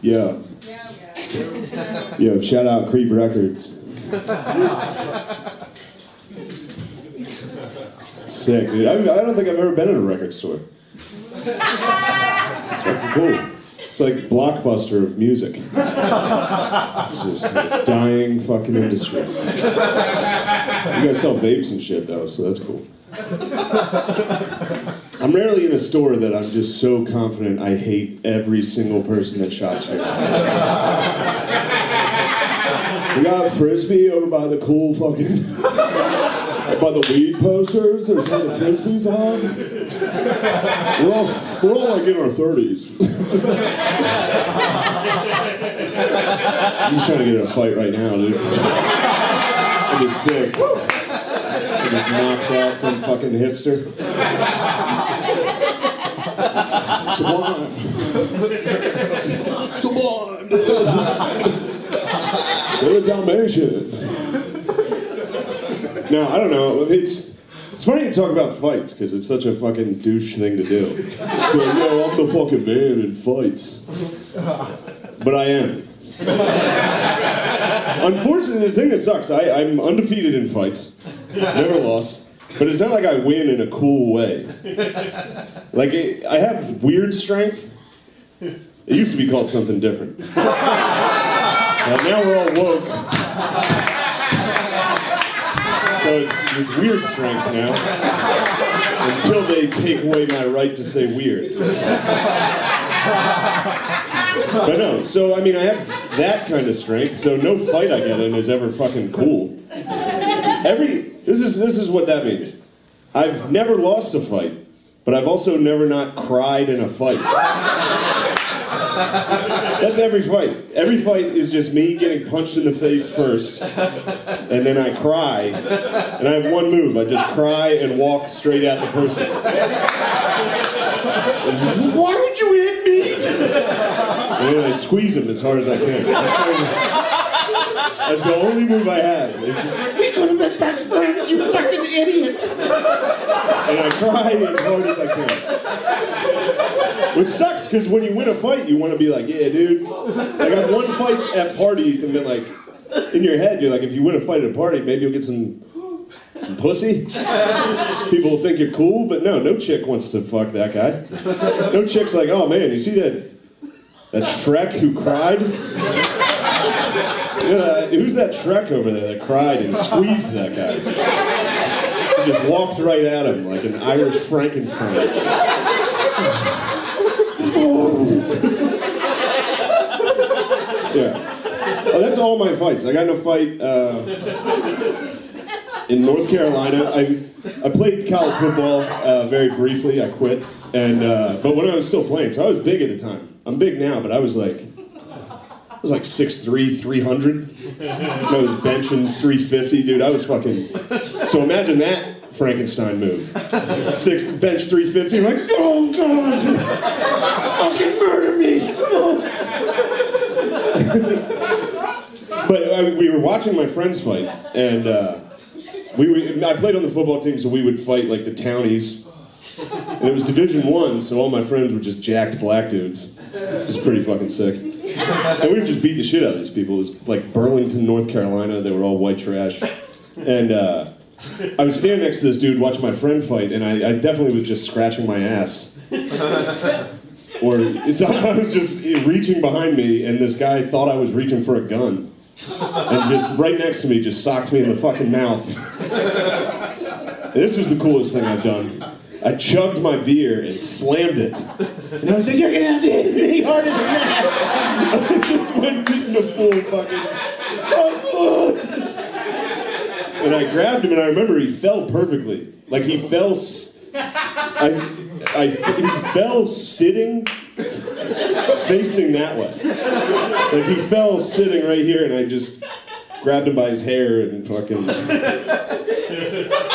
Yeah. Yo, shout out Creep Records. Sick, dude. I don't think I've ever been in a record store. It's fucking cool. It's like Blockbuster of music. It's just a dying fucking industry. You guys sell vapes and shit though, so that's cool. I'm rarely in a store that I'm just so confident I hate every single person that shops here. We got Frisbee over by the cool fucking... by the weed posters, there's where the Frisbees on. We're all like in our 30s. I'm just trying to get in a fight right now, dude. I'd be sick. I just knocked out some fucking hipster. Sublime. Sublime, dude. They're a Dalmatian. No, I don't know. It's funny to talk about fights because it's such a fucking douche thing to do. But, yo, I'm the fucking man in fights. But I am. Unfortunately, the thing that sucks, I'm undefeated in fights. Never lost. But it's not like I win in a cool way. Like, I have weird strength. It used to be called something different. Now we're all woke. So it's weird strength now, until they take away my right to say weird. But no, so I mean I have that kind of strength, so no fight I get in is ever fucking cool. This is what that means. I've never lost a fight, but I've also never not cried in a fight. That's every fight. Every fight is just me getting punched in the face first, and then I cry, and I have one move. I just cry and walk straight at the person. Why would you hit me? And then I squeeze him as hard as I can. That's the only move I have. It's just, we could have been best friends, you fucking idiot. And I cry as hard as I can. Which sucks, because when you win a fight, you want to be like, yeah, dude. Like, I've won fights at parties and been like, in your head, you're like, if you win a fight at a party, maybe you'll get some pussy. People will think you're cool, but no chick wants to fuck that guy. No chick's like, oh man, you see that Shrek who cried? Who's that Shrek over there that cried and squeezed that guy? He just walked right at him like an Irish Frankenstein. Yeah. Oh, that's all my fights. I got in a fight in North Carolina. I played college football very briefly. I quit, but when I was still playing, so I was big at the time. I'm big now, but I was like 6'3", 300. I was benching 350, dude. I was fucking. So imagine that Frankenstein move. Bench 350. Like, oh god, fucking murder me. But we were watching my friends fight, and I played on the football team, so we would fight like the townies. And it was Division I, so all my friends were just jacked black dudes. It was pretty fucking sick. And we would just beat the shit out of these people. It was like Burlington, North Carolina. They were all white trash. And I was standing next to this dude watching my friend fight, and I definitely was just scratching my ass. So I was just reaching behind me, and this guy thought I was reaching for a gun. And just right next to me, just socked me in the fucking mouth. And this was the coolest thing I've done. I chugged my beer and slammed it. And I was like, you're gonna have to hit me any harder than that. I just went in the full fucking... And I grabbed him, and I remember he fell perfectly. Like, he fell... he fell sitting, facing that way. Like, he fell sitting right here, and I just grabbed him by his hair and fucking...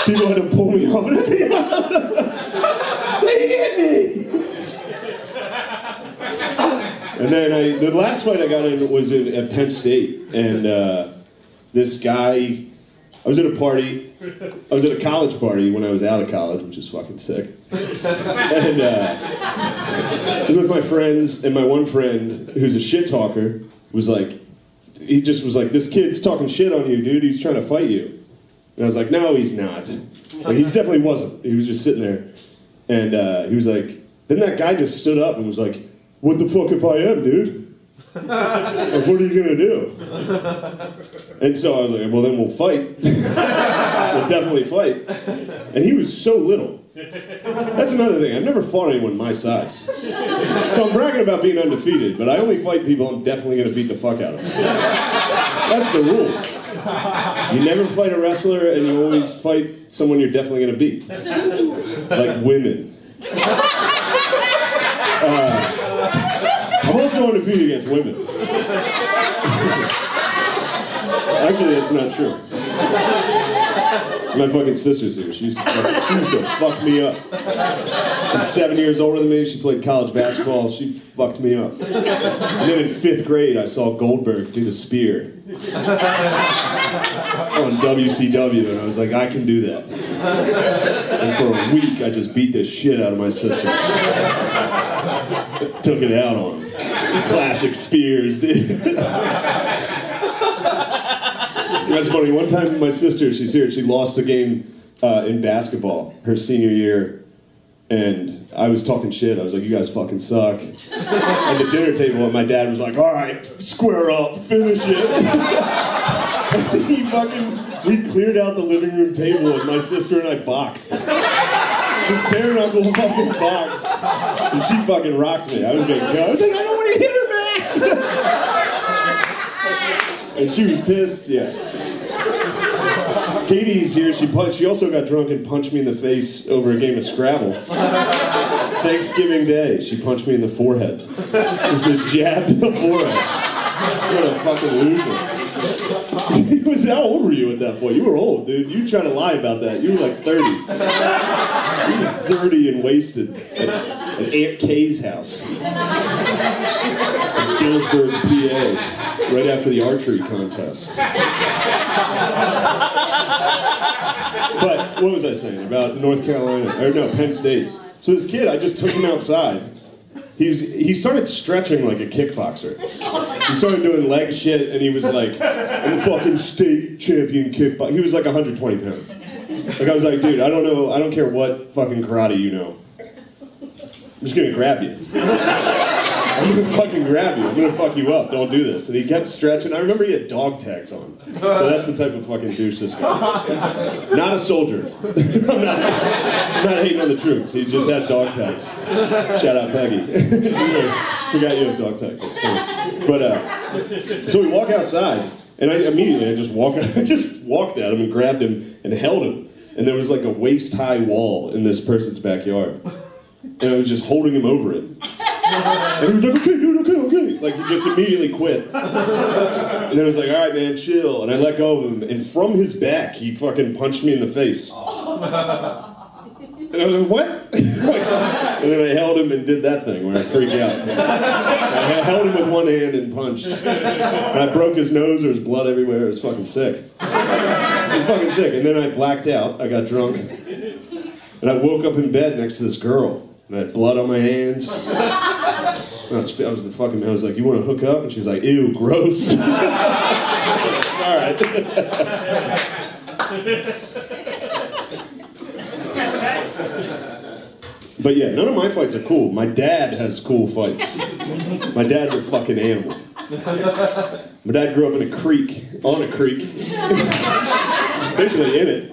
People had to pull me off. They hit me! And then the last fight I got in was at Penn State, and this guy I was at a party. I was at a college party when I was out of college, which is fucking sick. And I was with my friends, and my one friend, who's a shit talker, was like, he just was like, this kid's talking shit on you, dude. He's trying to fight you. And I was like, no, he's not. Like, he definitely wasn't. He was just sitting there. And he was like, then that guy just stood up and was like, what the fuck if I am, dude? Like, what are you gonna do? And so I was like, well, then we'll fight. We'll definitely fight. And he was so little. That's another thing. I've never fought anyone my size. So I'm bragging about being undefeated, but I only fight people I'm definitely gonna beat the fuck out of. That's the rule. You never fight a wrestler, and you always fight someone you're definitely gonna beat. Like women. I'm also undefeated against women. Actually, that's not true. My fucking sister's here. She used to fuck me up. She's 7 years older than me. She played college basketball. She fucked me up. And then in 5th grade, I saw Goldberg do the spear on WCW, and I was like, I can do that. And for a week, I just beat the shit out of my sisters. Took it out on them. Classic spears, dude. That's funny. One time, my sister, she's here, she lost a game in basketball her senior year, and I was talking shit. I was like, you guys fucking suck. At the dinner table, my dad was like, all right, square up, finish it. And we cleared out the living room table, and my sister and I boxed. Just bare knuckle fucking box. And she fucking rocked me. I was getting killed. I was like, I don't want to hit her back. And she was pissed, yeah. Katie's here. She also got drunk and punched me in the face over a game of Scrabble. Thanksgiving Day, she punched me in the forehead. Just a jab in the forehead. What a fucking loser. How old were you at that point? You were old, dude. You trying to lie about that. You were like 30. You were 30 and wasted at Aunt Kay's house. In Gillisburg, PA, right after the archery contest. But what was I saying about North Carolina? Or no, Penn State. So this kid, I just took him outside. He started stretching like a kickboxer. He started doing leg shit, and he was like, I'm a fucking state champion kickboxer. He was like 120 pounds. Like, I was like, dude, I don't care what fucking karate you know. I'm just gonna grab you. I'm gonna fucking grab you. I'm gonna fuck you up. Don't do this. And he kept stretching. I remember he had dog tags on. So that's the type of fucking douche this guy is. Not a soldier. I'm not hating on the troops. He just had dog tags. Shout out Peggy. Forgot you have dog tags. That's funny. But so we walk outside, and I just walked at him and grabbed him and held him. And there was like a waist-high wall in this person's backyard. And I was just holding him over it. And he was like, okay, dude, okay. Like, he just immediately quit. And then I was like, all right, man, chill. And I let go of him. And from his back, he fucking punched me in the face. And I was like, what? And then I held him and did that thing where I freaked out. I held him with one hand and punched. And I broke his nose. There was blood everywhere. It was fucking sick. It was fucking sick. And then I blacked out. I got drunk. And I woke up in bed next to this girl. And I had blood on my hands. I was like, you want to hook up? And she was like, ew, gross. All right. But yeah, none of my fights are cool. My dad has cool fights. My dad's a fucking animal. My dad grew up in a creek, on a creek. Basically in it.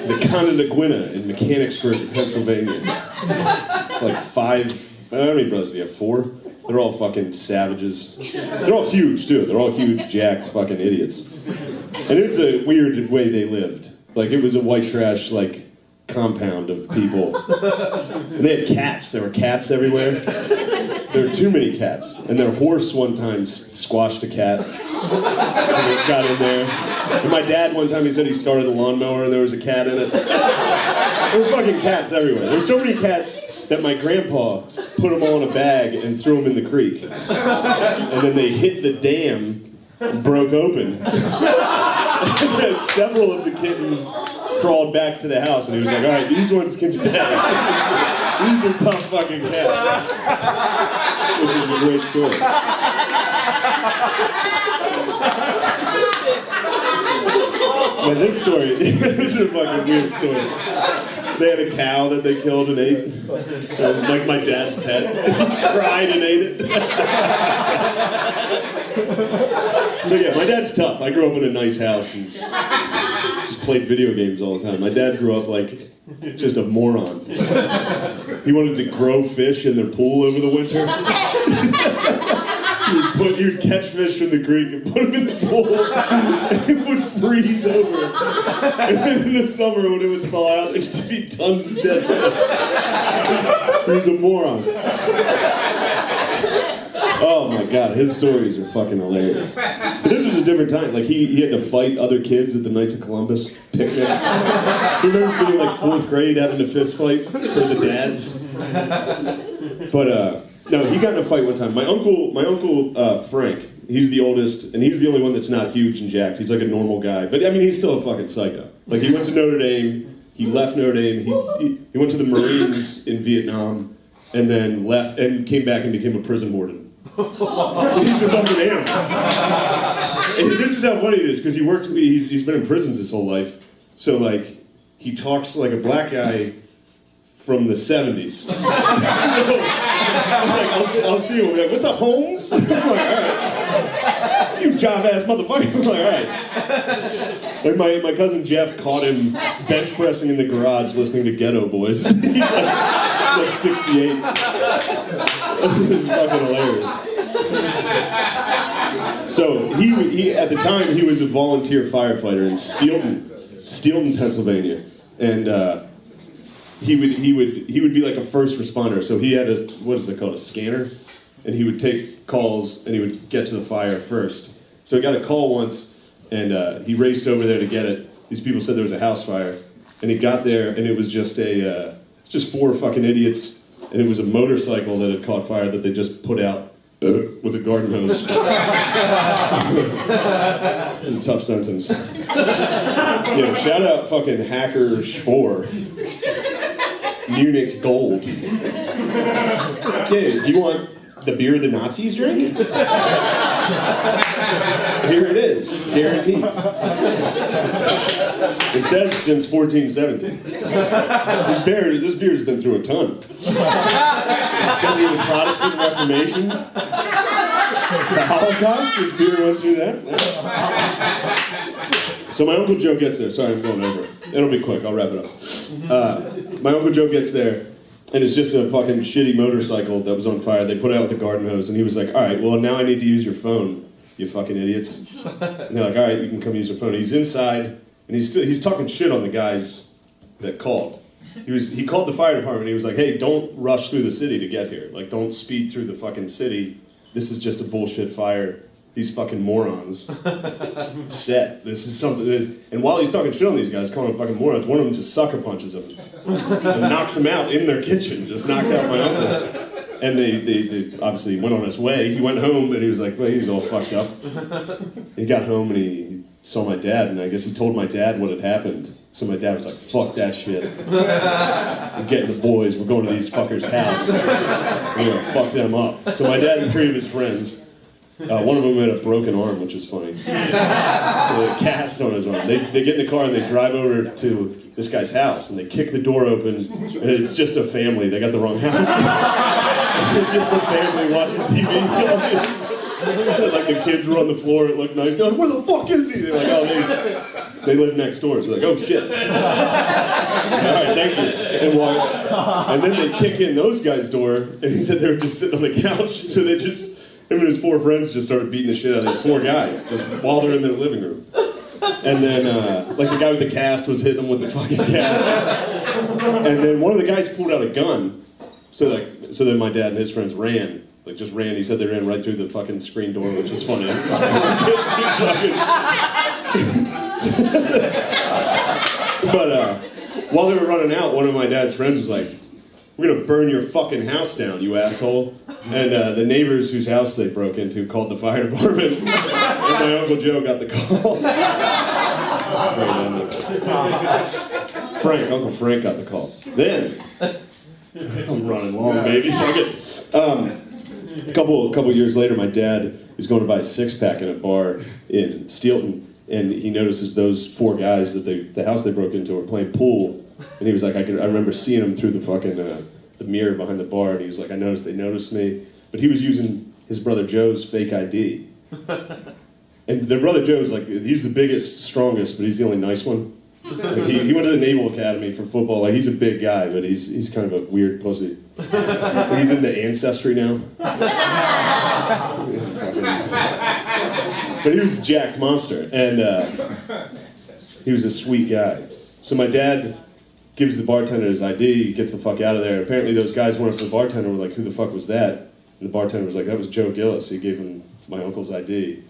The Conneaguina in Mechanicsburg, Pennsylvania. It's like how many brothers do you have? 4? They're all fucking savages. They're all huge, too. They're all huge, jacked fucking idiots. And it's a weird way they lived. Like, it was a white trash, like, compound of people. And they had cats. There were cats everywhere. There were too many cats. And their horse one time squashed a cat. And it got in there. And my dad one time, he said he started a lawnmower and there was a cat in it. There were fucking cats everywhere. There were so many cats that my grandpa put them all in a bag and threw them in the creek. And then they hit the dam broke open. And several of the kittens crawled back to the house, and he was like, all right, these ones can stay. These are tough fucking cats. Which is a great story. But this story, this is a fucking weird story. They had a cow that they killed and ate. It was like my dad's pet. He cried and ate it. So yeah, my dad's tough. I grew up in a nice house and just played video games all the time. My dad grew up like just a moron. He wanted to grow fish in their pool over the winter. You would catch fish from the creek and put them in the pool, and it would freeze over. And then in the summer, when it would thaw out, there'd just be tons of dead fish. He was a moron. Oh my god, his stories are fucking hilarious. But this was a different time. Like he had to fight other kids at the Knights of Columbus picnic. He remembers being like 4th grade having a fist fight for the dads. But no, he got in a fight one time. My uncle Frank, he's the oldest, and he's the only one that's not huge and jacked. He's like a normal guy. But I mean, he's still a fucking psycho. Like he went to Notre Dame, he left Notre Dame, he went to the Marines in Vietnam, and then left and came back and became a prison warden. He's a fucking animal. And this is how funny it is, because he's been in prisons his whole life. So like, he talks like a black guy from the 70s. So, I'll see him. Like, what's up, Holmes? I'm like, all right. You job-ass motherfucker. I'm like, all right. Like my cousin Jeff caught him bench pressing in the garage listening to Ghetto Boys. He's like 68. It was fucking hilarious. So he at the time he was a volunteer firefighter in Steelton, Pennsylvania, and he would be like a first responder. So he had a, what is it called, a scanner, and he would take calls and he would get to the fire first. So he got a call once, and he raced over there to get it. These people said there was a house fire, and he got there, and it was just just 4 fucking idiots, and it was a motorcycle that had caught fire that they just put out with a garden hose. It's a tough sentence. Yeah, shout out fucking Hacker 4. Munich Gold. Yeah, do you want the beer the Nazis drink? Here it is, guaranteed. It says since 1417. This beer's been through a ton. Been through the Protestant Reformation, the Holocaust. This beer went through that. So my Uncle Joe gets there. Sorry, I'm going over it. It'll be quick. I'll wrap it up. My Uncle Joe gets there, and it's just a fucking shitty motorcycle that was on fire. They put it out with a garden hose, and he was like, all right, well, now I need to use your phone, you fucking idiots. And they're like, all right, you can come use your phone. He's inside, and he's talking shit on the guys that called. He called the fire department, and he was like, hey, don't rush through the city to get here. Like, don't speed through the fucking city. This is just a bullshit fire. These fucking morons. This is something that, and while he's talking shit on these guys, calling them fucking morons, one of them just sucker punches him and knocks him out in their kitchen, just knocked out my uncle. And they obviously went on his way. He went home and he was like, well, he was all fucked up. He got home and he saw my dad, and I guess he told my dad what had happened. So my dad was like, fuck that shit. I'm getting the boys, we're going to these fuckers' house. We're gonna fuck them up. So my dad and 3 of his friends, one of them had a broken arm, which is funny. A cast on his arm. They get in the car and they drive over to this guy's house, and they kick the door open, and it's just a family. They got the wrong house. It's just a family watching TV. So, like, the kids were on the floor, it looked nice. They're like, where the fuck is he? They're like, oh, they live next door. So they're like, oh shit. All right, thank you. And then they kick in those guys' door, and he said they were just sitting on the couch, so they just, him and his 4 friends just started beating the shit out of these 4 guys, just while they're in their living room. And then, like, the guy with the cast was hitting them with the fucking cast. And then one of the guys pulled out a gun. So then my dad and his friends ran. Like, just ran. He said they ran right through the fucking screen door, which is funny. But while they were running out, one of my dad's friends was like, we're going to burn your fucking house down, you asshole. And the neighbors whose house they broke into called the fire department. And my Uncle Joe got the call. Uncle Frank got the call. Then, I'm running long, baby. Fuck it. A couple years later, my dad is going to buy a six-pack in a bar in Steelton, and he notices those 4 guys that the house they broke into were playing pool. And he was like, I remember seeing him through the fucking the mirror behind the bar, and he was like, they noticed me. But he was using his brother Joe's fake ID. And their brother Joe's like, he's the biggest, strongest, but he's the only nice one. Like he went to the Naval Academy for football. Like, he's a big guy, but he's kind of a weird pussy. Like, he's into Ancestry now. But he was a jacked monster, and he was a sweet guy. So my dad gives the bartender his ID, gets the fuck out of there. Apparently those guys went up to the bartender and were like, who the fuck was that? And the bartender was like, that was Joe Gillis. He gave him my uncle's ID.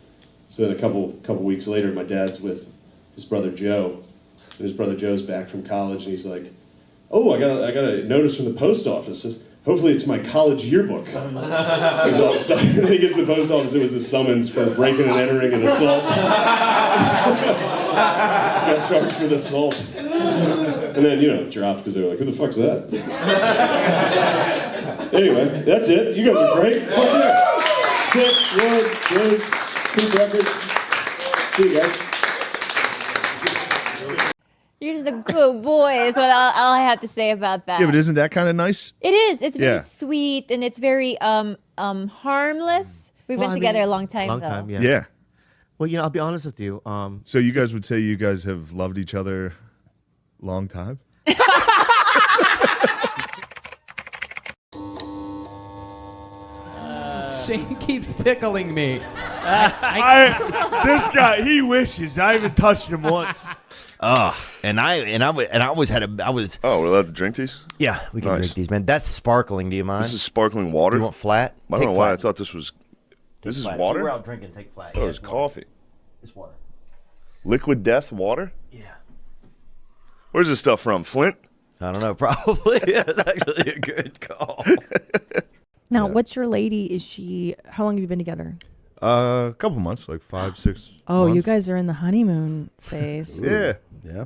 So then a couple weeks later, my dad's with his brother Joe. And his brother Joe's back from college, and he's like, oh, I got a notice from the post office. Hopefully it's my college yearbook. He's all excited. And then he gets to the post office. It was a summons for breaking and entering and assault. Got charged with assault. And then, dropped because they were like, who the fuck's that? Anyway, that's it. You guys are great. Fuck yeah. 6, Lord, Liz, Pete Records. See you guys. You're just a good boy is what all I have to say about that. Yeah, but isn't that kind of nice? It is. It's very sweet, and it's very harmless. We've been together a long time, though. Yeah. Yeah. Well, I'll be honest with you. So you guys would say you guys have loved each other long time? Shane keeps tickling me. This guy, he wishes. I haven't touched him once. And I always had I was. Oh, we're allowed to drink these? Yeah, we can drink these, man. That's sparkling. Do you mind? This is sparkling water. You want flat? I don't know why I thought this was. This is flat. water. If you were out drinking, take flat. Oh, it's coffee. It's water. Liquid Death water. Yeah. Where's this stuff from? Flint? I don't know. Probably. Yeah, it's actually a good call. Now, what's your lady? Is she? How long have you been together? A couple months, like 5, 6. Oh, months. you guys are in the honeymoon phase. Yeah. Yeah. Yeah.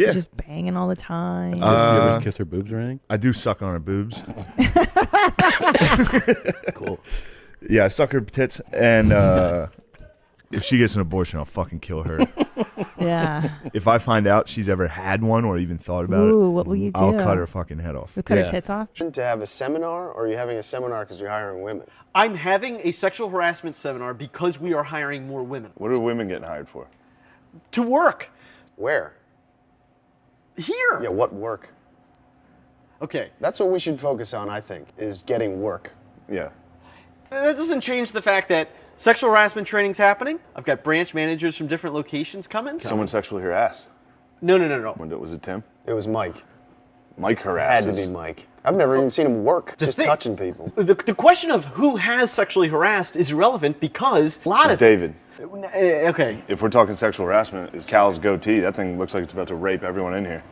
You're just banging all the time. You ever kiss her boobs or anything? I do suck on her boobs. Cool. Yeah, I suck her tits, and if she gets an abortion, I'll fucking kill her. Yeah. If I find out she's ever had one or even thought about it, what will you do? I'll cut her fucking head off. You'll cut her tits off? To have a seminar, or are you having a seminar because you're hiring women? I'm having a sexual harassment seminar because we are hiring more women. What are women getting hired for? To work. Where? Here. Yeah, what work? Okay. That's what we should focus on, I think, is getting work. Yeah. That doesn't change the fact that sexual harassment training's happening. I've got branch managers from different locations coming. Someone sexually harassed. No. Was it Tim? It was Mike. Mike It harasses. had to be Mike. I've never even seen him work, just touching people. The question of who has sexually harassed is irrelevant because a lot It's of... David. Okay. If we're talking sexual harassment, is Cal's goatee. That thing looks like it's about to rape everyone in here.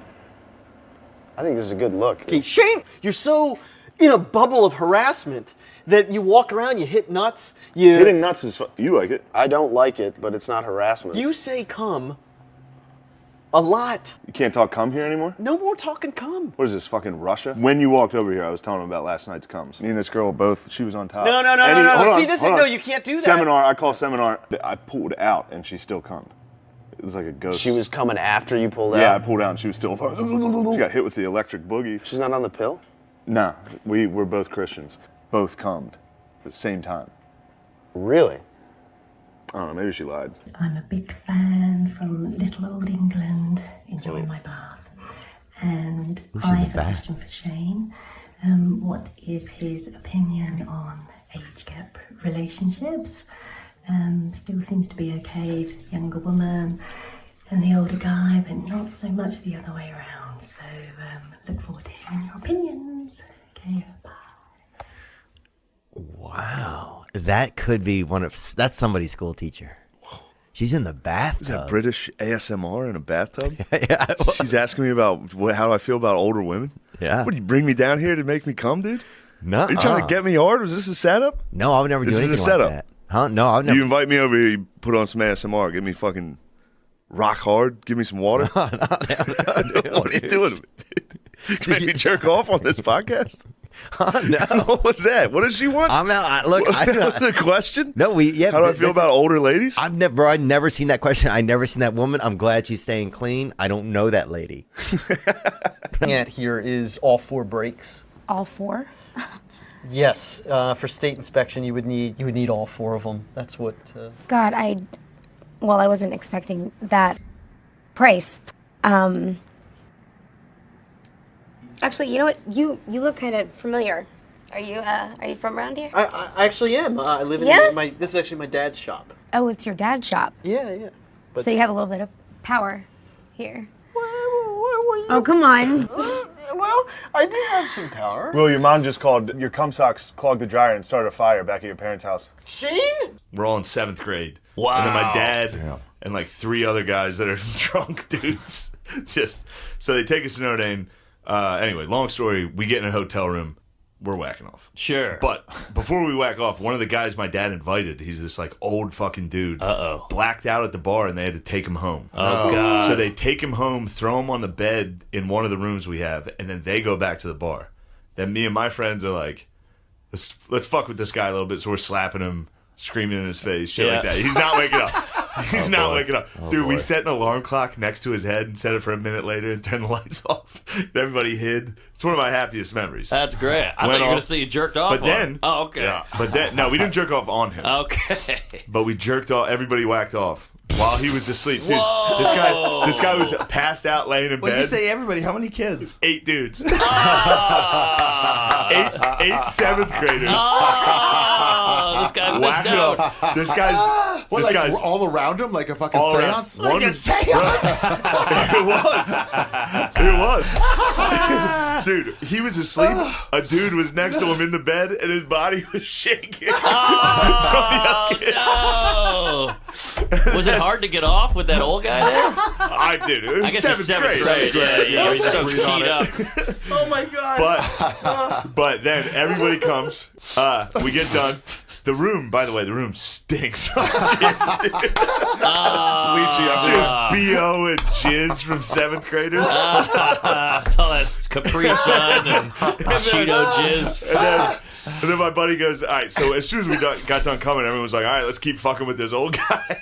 I think this is a good look. Okay, Shane, you're so in a bubble of harassment that you walk around, you hit nuts, Hitting nuts is you like it. I don't like it, but it's not harassment. You say cum a lot. You can't talk cum here anymore? No more talking cum. What is this, fucking Russia? When you walked over here, I was telling him about last night's cums. Me and this girl both, she was on top. No. Hold on, See, this is, hold on. no, you can't do that. Seminar, I call seminar. I pulled out and she still cummed. It was like a ghost. She was coming after you pulled out? Yeah, I pulled out and she was still. She got hit with the electric boogie. She's not on the pill? Nah, we're both Christians. Both cummed at the same time. Really? I don't know, maybe she lied. I'm a big fan from little old England, enjoying my bath. And I have a question for Shane. What is his opinion on age gap relationships? Still seems to be okay for the younger woman and the older guy, but not so much the other way around. So look forward to hearing your opinions. Okay, bye. Wow. That could be that's somebody's school teacher. She's in the bathtub. Is that British ASMR in a bathtub? Yeah. She's asking me about how do I feel about older women? Yeah. What, you bring me down here to make me come, dude? No. Are you trying to get me hard? Was this a setup? No, I would never do This is a anything setup. like that. Huh? No, I would never. You invite me over here, you put on some ASMR, give me fucking rock hard, give me some water. No, What are you doing? You make me jerk off on this podcast? No. What was that? What does she want? I'm out. Look, What was the question? No, yeah. How do I feel about older ladies? I've never seen that question. I never seen that woman. I'm glad she's staying clean. I don't know that lady. At here is all 4 brakes. All 4? Yes, for state inspection, you would need all 4 of them. That's what. God, I wasn't expecting that price. Actually, you know what? You look kind of familiar. Are you from around here? I actually am. I live in this is actually my dad's shop. Oh, it's your dad's shop. Yeah. But So you have a little bit of power here. Oh, come on. Well, I do have some power. Will, your mom just called your cum socks clogged the dryer and started a fire back at your parents' house. Shane? We're all in 7th grade. Wow. And then my dad and like 3 other guys that are drunk dudes. So they take us to Notre Dame. Anyway, long story. We get in a hotel room. We're whacking off. Sure. But before we whack off, one of the guys my dad invited, he's this like old fucking dude. Blacked out at the bar and they had to take him home. Oh, God. So they take him home, throw him on the bed in one of the rooms we have, and then they go back to the bar. Then me and my friends are like, let's fuck with this guy a little bit. So we're slapping him, screaming in his face, shit like that. He's not waking up. He's not waking up. Dude, we set an alarm clock next to his head and set it for a minute later and turned the lights off. And everybody hid. It's one of my happiest memories. That's great. I thought you were going to say you jerked off But on then, him. Oh, okay. Yeah, but then, no, we didn't jerk off on him. Okay. But we jerked off. Everybody whacked off while he was asleep. Dude, Whoa. this guy was passed out, laying in When bed. you say everybody, how many kids? 8 dudes. Ah. eight 7th graders. Oh, this guy missed Whacked it out. up. This guy's. What, this like guy's all around him, like a fucking all around. seance? One was, it was. Dude, he was asleep. A dude was next to him in the bed, and his body was shaking. Oh, no. Was it hard to get off with that old guy there? I did. It was I guess it's 7th grade. Yeah, he's so keyed up. Oh my god. But then everybody comes. We get done. The room, by the way, the room stinks. Jizz, dude. Just BO and jizz from 7th graders. It's all that Capri Sun and Cheeto jizz. And then my buddy goes, all right, so as soon as we got done coming, everyone was like, all right, let's keep fucking with this old guy.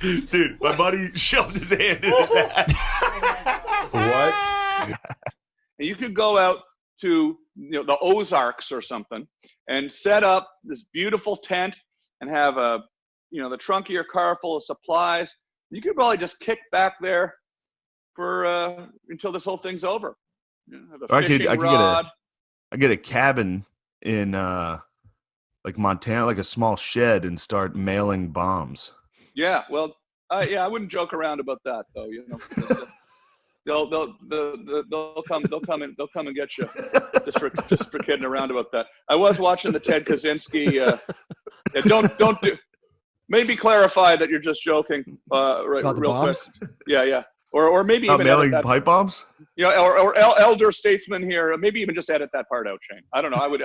Dude, my buddy shoved his hand in his ass. What? You could go out to the Ozarks or something and set up this beautiful tent and have the trunk of your car full of supplies. You could probably just kick back there for until this whole thing's over. Have a fishing rod. I get a cabin in like Montana, like a small shed, and start mailing bombs. Yeah, well, I wouldn't joke around about that though. They'll come and get you just for kidding around about that. I was watching the Ted Kaczynski. Don't do. Maybe clarify that you're just joking. Right, About the real bombs? quick. Yeah. Or maybe even mailing edit that. pipe bombs. Or elder statesman here. Maybe even just edit that part out, Shane. I don't know. I would.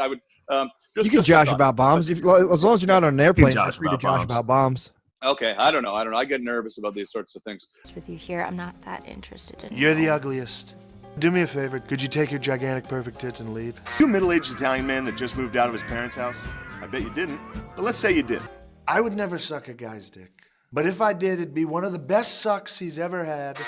You can josh about bombs as long as you're not on an airplane. You're free to josh about bombs. Okay, I don't know. I get nervous about these sorts of things. With you here, I'm not that interested in. You're the ugliest. Do me a favor. Could you take your gigantic perfect tits and leave? You a middle-aged Italian man that just moved out of his parents' house? I bet you didn't. But let's say you did. I would never suck a guy's dick. But if I did, it'd be one of the best sucks he's ever had.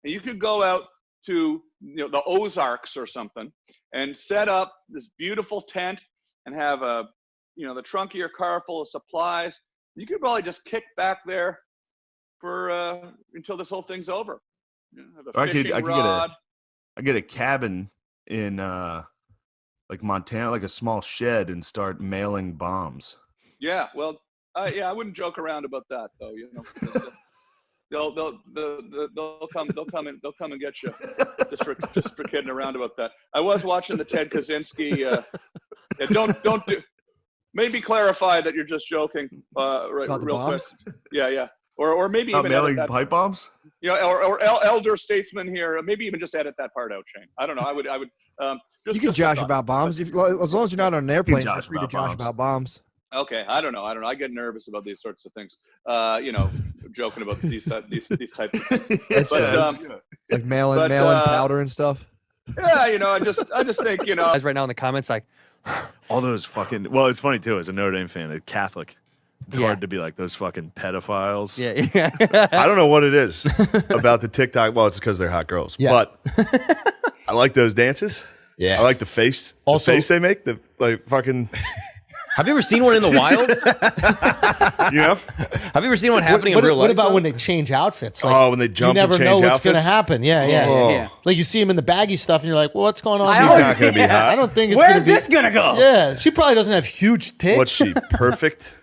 You could go out to the Ozarks or something and set up this beautiful tent and have the trunk of your car full of supplies. You could probably just kick back there for until this whole thing's over. Have a fishing rod. I get a cabin in like Montana, like a small shed, and start mailing bombs. Yeah, well, yeah, I wouldn't joke around about that though. You know, they'll come and get you just for kidding around about that. I was watching the Ted Kaczynski. Yeah, don't do. Maybe clarify that you're just joking. Right, real quick. Yeah. Or maybe even mailing pipe bombs. Yeah, or elder statesman here. Maybe even just edit that part out, Shane. I don't know. I would. You can josh about bombs as long as you're not on an airplane. You're free to josh about bombs. Okay, I don't know. I get nervous about these sorts of things. You know, joking about these types of things. Like mailing powder and stuff. Yeah, you know, I just think, you know. Guys, right now in the comments, like all those fucking. Well, it's funny too. As a Notre Dame fan, a Catholic, it's hard to be like those fucking pedophiles. Yeah. I don't know what it is about the TikTok. Well, it's because they're hot girls. Yeah. But I like those dances. Yeah. I like the face. Also- The face they make. The like fucking. Have you ever seen one in the wild? You know? Have you ever seen one happening in real life? What about though? when they change outfits? When they jump, you never and know change what's going to outfits? happen. Yeah. Oh. Like you see him in the baggy stuff, and you're like, "Well, what's going on?" She's not going to be hot. I don't think it's. Where's this gonna go? Yeah, she probably doesn't have huge tits. What's she? Perfect.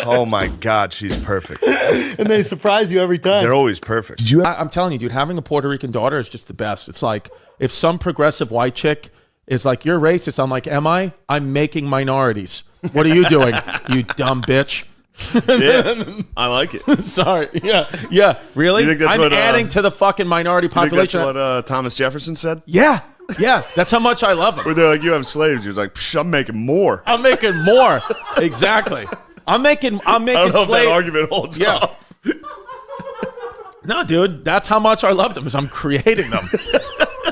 Oh my God, she's perfect. And they surprise you every time. They're always perfect. I'm telling you, dude, having a Puerto Rican daughter is just the best. It's like if some progressive white chick is like, "You're racist," I'm like, "Am I? I'm making minorities. What are you doing, you dumb bitch?" Yeah, I like it. Sorry. Yeah. Really? You think that's I'm what, adding to the fucking minority You think population. that's what Thomas Jefferson said? Yeah. That's how much I love him. Where they're like, "You have slaves." He was like, "Psh, I'm making more." I'm making more. Exactly. I'm making I don't know if that slave. argument holds up. No, dude, that's how much I love them. Is I'm creating them.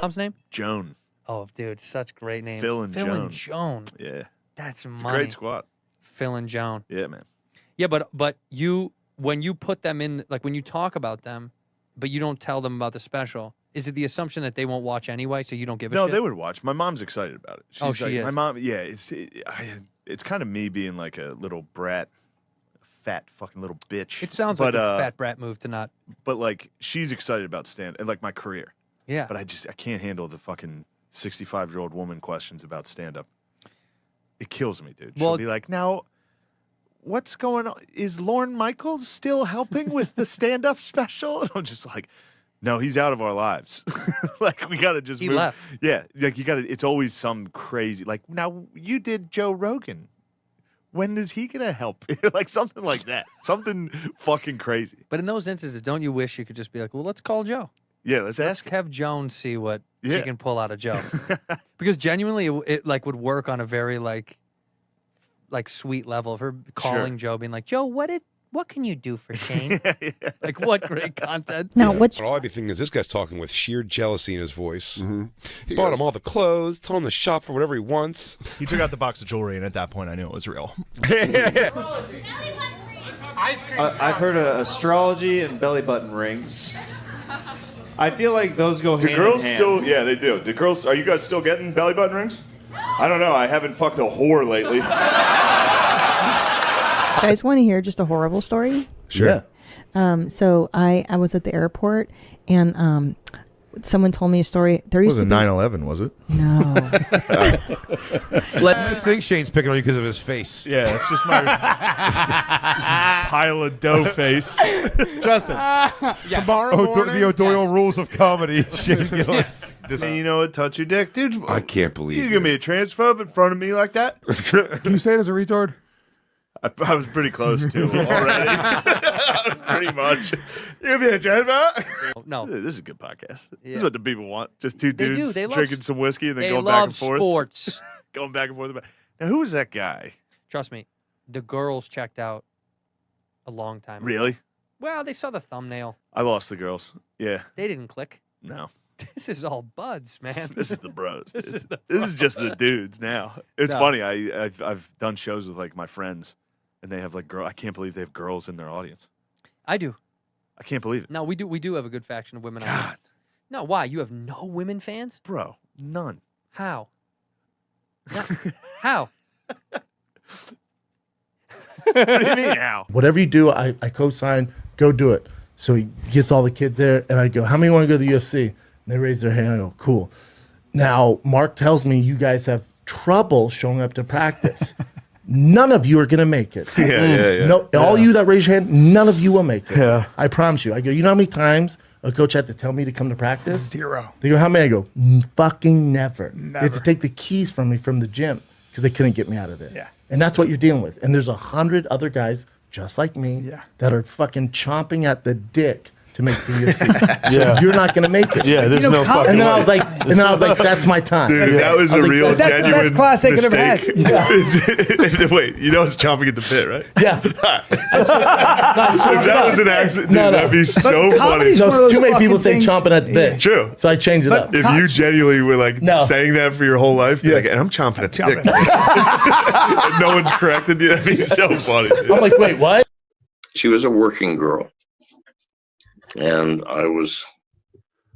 Mom's name? Joan. Oh, dude, such great name. Phil and Joan. Joan. Yeah. That's It's money. a great squad. Phil and Joan. Yeah, man. Yeah, but you when you put them in, like when you talk about them, but you don't tell them about the special, is it the assumption that they won't watch anyway, so you don't give a No, shit? they would watch. My mom's excited about it. She's She like, is. My mom, yeah, it's kind of me being like a little brat, fat fucking little bitch. It sounds like a fat brat move to not. But like, she's excited about stand and like my career. Yeah. But I can't handle the fucking 65-year-old woman questions about stand up. It kills me, dude. She'll Well- be like, "Now, what's going on? Is Lorne Michaels still helping with the stand up special?" And I'm just like, "No, he's out of our lives." Like, we got to just He move. left. Yeah. Like, you got to, it's always some crazy, like, "Now, you did Joe Rogan. When is he going to help?" Like, something like that. Something fucking crazy. But in those instances, don't you wish you could just be like, well, let's call Joe. Yeah, let's ask. Have Joan see what Yeah. she can pull out of Joe. Because genuinely, it like would work on a very like sweet level of her calling Joe, being like, "Joe, what can you do for Shane?" Like, what great content. Now, what's All I'd be thinking is this guy's talking with sheer jealousy in his voice. Mm-hmm. He bought him all the clothes, told him to shop for whatever he wants. He took out the box of jewelry, and at that point, I knew it was real. I've heard of astrology and belly button rings. I feel like those go Do hand girls in hand. still? Yeah, they do. Do girls? Are you guys still getting belly button rings? I don't know. I haven't fucked a whore lately. guys want to hear just a horrible story? Sure. So I was at the airport and someone told me a story. There It used wasn't to be 9/11, was it? No. I just think Shane's picking on you because of his face. Yeah, it's just my this is pile of dough face. Justin, tomorrow morning. The O'Doyle rules of comedy. Shane Gillis. You know what? Touch your dick, dude. I can't believe you give me a transphobe in front of me like that. Can you say it as a retard? I was pretty close to already. Pretty much. You give me a transphobe? No. This is a good podcast. This Yeah. is what the people want. Just two They do. dudes They love drinking some whiskey and then they going love back and forth. sports. Going back and forth. Now, who was that guy? Trust me, the girls checked out a long time ago. Really? Well, they saw the thumbnail. I lost the girls. Yeah. They didn't click. No. This is all buds, man. This is the bros. This is the This is just the dudes now. It's No. funny. I've done shows with like my friends, and they have like girl. I can't believe they have girls in their audience. I do. I can't believe it. No, we do have a good faction of women. God. No, why? You have no women fans? Bro, none. How? No. How? What do you mean how? Whatever you do, I co-sign, go do it. So he gets all the kids there, and I go, how many want to go to the UFC? And they raise their hand, I go, cool. Now, Mark tells me you guys have trouble showing up to practice. None of you are going to make it. Yeah. No, all you that raise your hand, none of you will make it. Yeah. I promise you. I go, you know how many times a coach had to tell me to come to practice? 0. They go, how many? I go, fucking never. They had to take the keys from me from the gym because they couldn't get me out of there. Yeah. And that's what you're dealing with. And there's 100 other guys just like me that are fucking chomping at the dick to make the UFC. So you're not going to make it. Yeah, there's no fucking And then way. I was like, that's my time. Dude, that was a like, real that's genuine the best class they could have mistake. had. Wait, you know it's chomping at the bit, right? Yeah. If that was an accident, dude, that'd be so funny. No, too many people say chomping at the bit. True. So I changed it up. If you genuinely were like saying that for your whole life, you're like, and I'm chomping at the dick. And no one's corrected you. That'd be so funny. Dude. I'm like, wait, what? She was a working girl. And I was.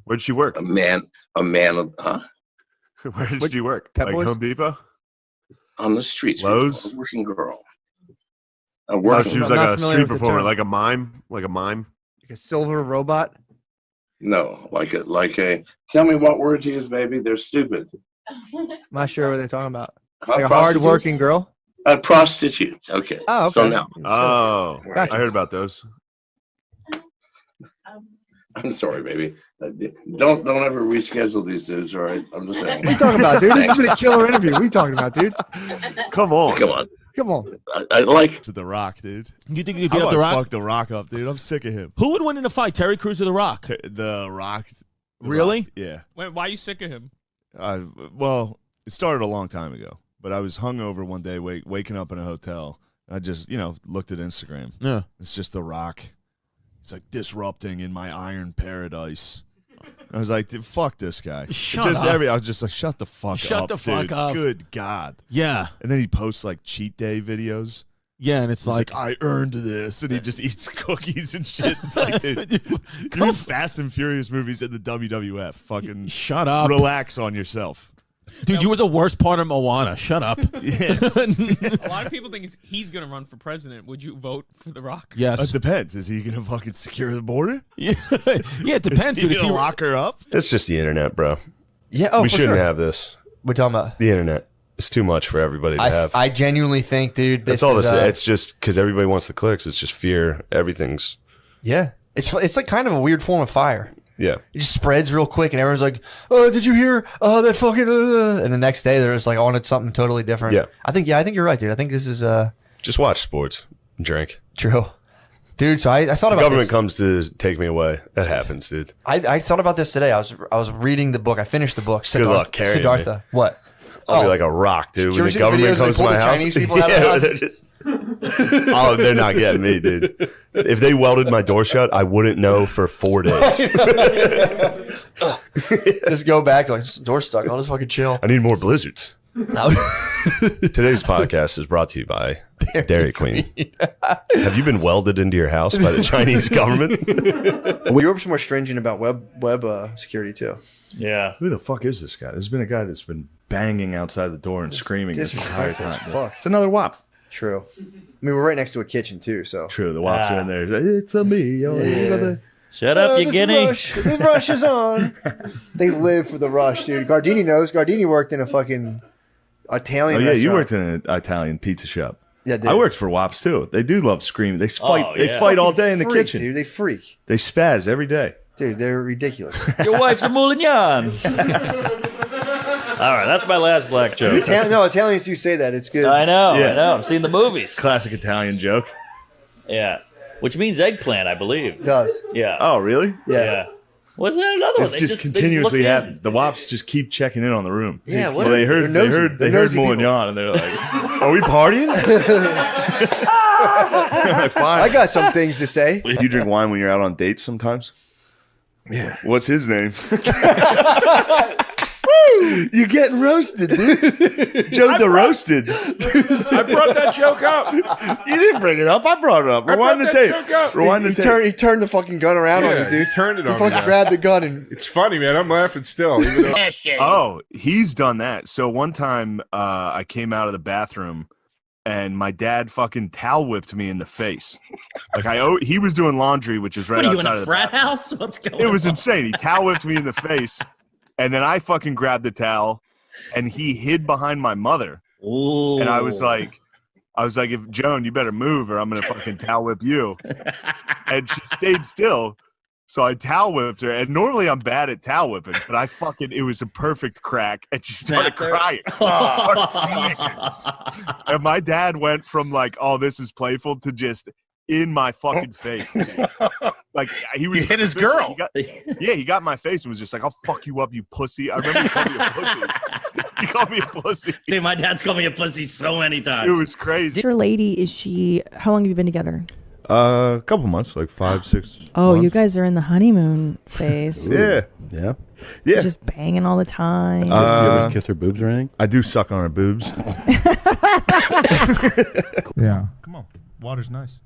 Where'd she work? A man of, huh? Where did she work? Pep Like Boys? Home Depot? On the streets. Lowe's? A working girl. A Oh, working she was girl. like a street performer, like a mime? Like a mime? Like a silver robot? No, like a, tell me what word to use, baby. They're stupid. I'm not sure what they're talking about. Huh, Like a prostitute? hard-working girl? A prostitute. Okay. Oh, okay. So now. Oh, Gotcha. I heard about those. I'm sorry, baby. Don't ever reschedule these dudes, all right? I'm just saying. What are you talking about, dude? This has been a killer interview. What are you talking about, dude? Come on. Come on. Come on. I like to The Rock, dude. You think you I could get up wanna The Rock? Fuck The Rock up, dude. I'm sick of him. Who would win in a fight, Terry Crews or The Rock? The Rock. Really? Rock, yeah. Why are you sick of him? Well, it started a long time ago, but I was hungover one day, waking up in a hotel. I just, looked at Instagram. Yeah. It's just The Rock. It's like disrupting in my iron paradise. I was like, dude, fuck this guy. Shut up. I was just like, shut the fuck up. Shut the fuck dude. up. Good God. Yeah. And then he posts like cheat day videos. Yeah, and it's He's like, I earned this, and he just eats cookies and shit. It's like, dude, you're in Fast and Furious movies in the WWF. Fucking shut up. Relax on yourself. Dude, you were the worst part of Moana. Shut up. Yeah. A lot of people think he's going to run for president. Would you vote for The Rock? Yes. It depends. Is he gonna fucking secure the border? Yeah, it depends. Is he Is gonna he- lock her up? It's just the internet, bro. Yeah, oh, we for shouldn't sure. have this. We're talking about. The internet. It's too much for everybody to have. I genuinely think, dude. That's all this. It's just because everybody wants the clicks. It's just fear. Everything's. Yeah, it's like kind of a weird form of fire. Yeah. It just spreads real quick, and everyone's like, "Oh, did you hear? Oh, that fucking." And the next day, they're just like on it something totally different. Yeah. I think you're right, dude. I think this is Just watch sports and drink. true, dude. So I thought The about government this. comes to take me away. That happens, dude. I thought about this today. I was reading the book. I finished the book. Good luck carrying Siddhartha. me. What? I'll be like a rock, dude. Did you When ever see the the government videos they comes to pull my the house, Chinese people out of the house? they're just. Oh, they're not getting me, dude. If they welded my door shut, I wouldn't know for 4 days. Just go back like this door's stuck. I'll just fucking chill. I need more blizzards. Today's podcast is brought to you by Dairy Queen. Have you been welded into your house by the Chinese government? Europe's more stringent about web security too. Yeah. Who the fuck is this guy? There's been a guy that's been banging outside the door and screaming this entire disrespectful time. as fuck. It's another WAP. True. I mean, we're right next to a kitchen too, so. True, the WAPs are in there. It's a me. Yo, you gotta- Shut up, you this guinea. Rush. The rush is on. They live for the rush, dude. Gardini knows. Gardini worked in a fucking Italian Oh yeah, you restaurant. worked in an Italian pizza shop. Yeah, I did. I worked for WAPs too. They do love screaming. They fight. They yeah. fight all day in the Freak, kitchen. dude. They freak. They spaz every day. Dude, they're ridiculous. Your wife's a Moulignon. All right, that's my last black joke. Italians do say that. It's good. I know, Yeah. I know. I've seen the movies. Classic Italian joke. Yeah. Which means eggplant, I believe. It does. Yeah. Oh really? Yeah. Was there another one? It's They just they continuously look in. happens. The WAPs just keep checking in on the room. Yeah, what Well, they is- heard. they're They nosy. heard. They're They heard nosy people. Moulignon, and they're like, "Are we partying?" Fine. I got some things to say. Do you drink wine when you're out on dates sometimes? Yeah. What's his name? You're getting roasted, dude. Joe the roasted. I brought that joke up. You didn't bring it up. I brought it up. Rewind the brought that tape. joke up. Rewind the He tape. he turned the fucking gun around on you, dude. You turned it He on fucking me. grabbed the gun and It's funny, man. I'm laughing still. Even though Oh, he's done that. So one time I came out of the bathroom and my dad fucking towel whipped me in the face. Like he was doing laundry, which is right What are you in outside a of the frat bathroom. house? What's going on? It was insane. He towel whipped me in the face. And then I fucking grabbed the towel, and he hid behind my mother. Ooh. And I was like, if Joan, you better move or I'm gonna fucking towel whip you. And she stayed still. So I towel whipped her, and normally I'm bad at towel whipping, but it was a perfect crack, and she started crying. And my dad went from like, oh, this is playful to just in my fucking face. Like he hit his girl. He got in my face and was just like, I'll fuck you up, you pussy. I remember he called me a pussy. He called me a pussy. Dude, my dad's called me a pussy so many times. It was crazy. Your lady, is she, how long have you been together? A couple months, like 5, 6 Oh, months. you guys are in the honeymoon phase. Yeah. You're just banging all the time. you ever kiss her boobs or anything? I do suck on her boobs. Yeah. Come on. Water's nice.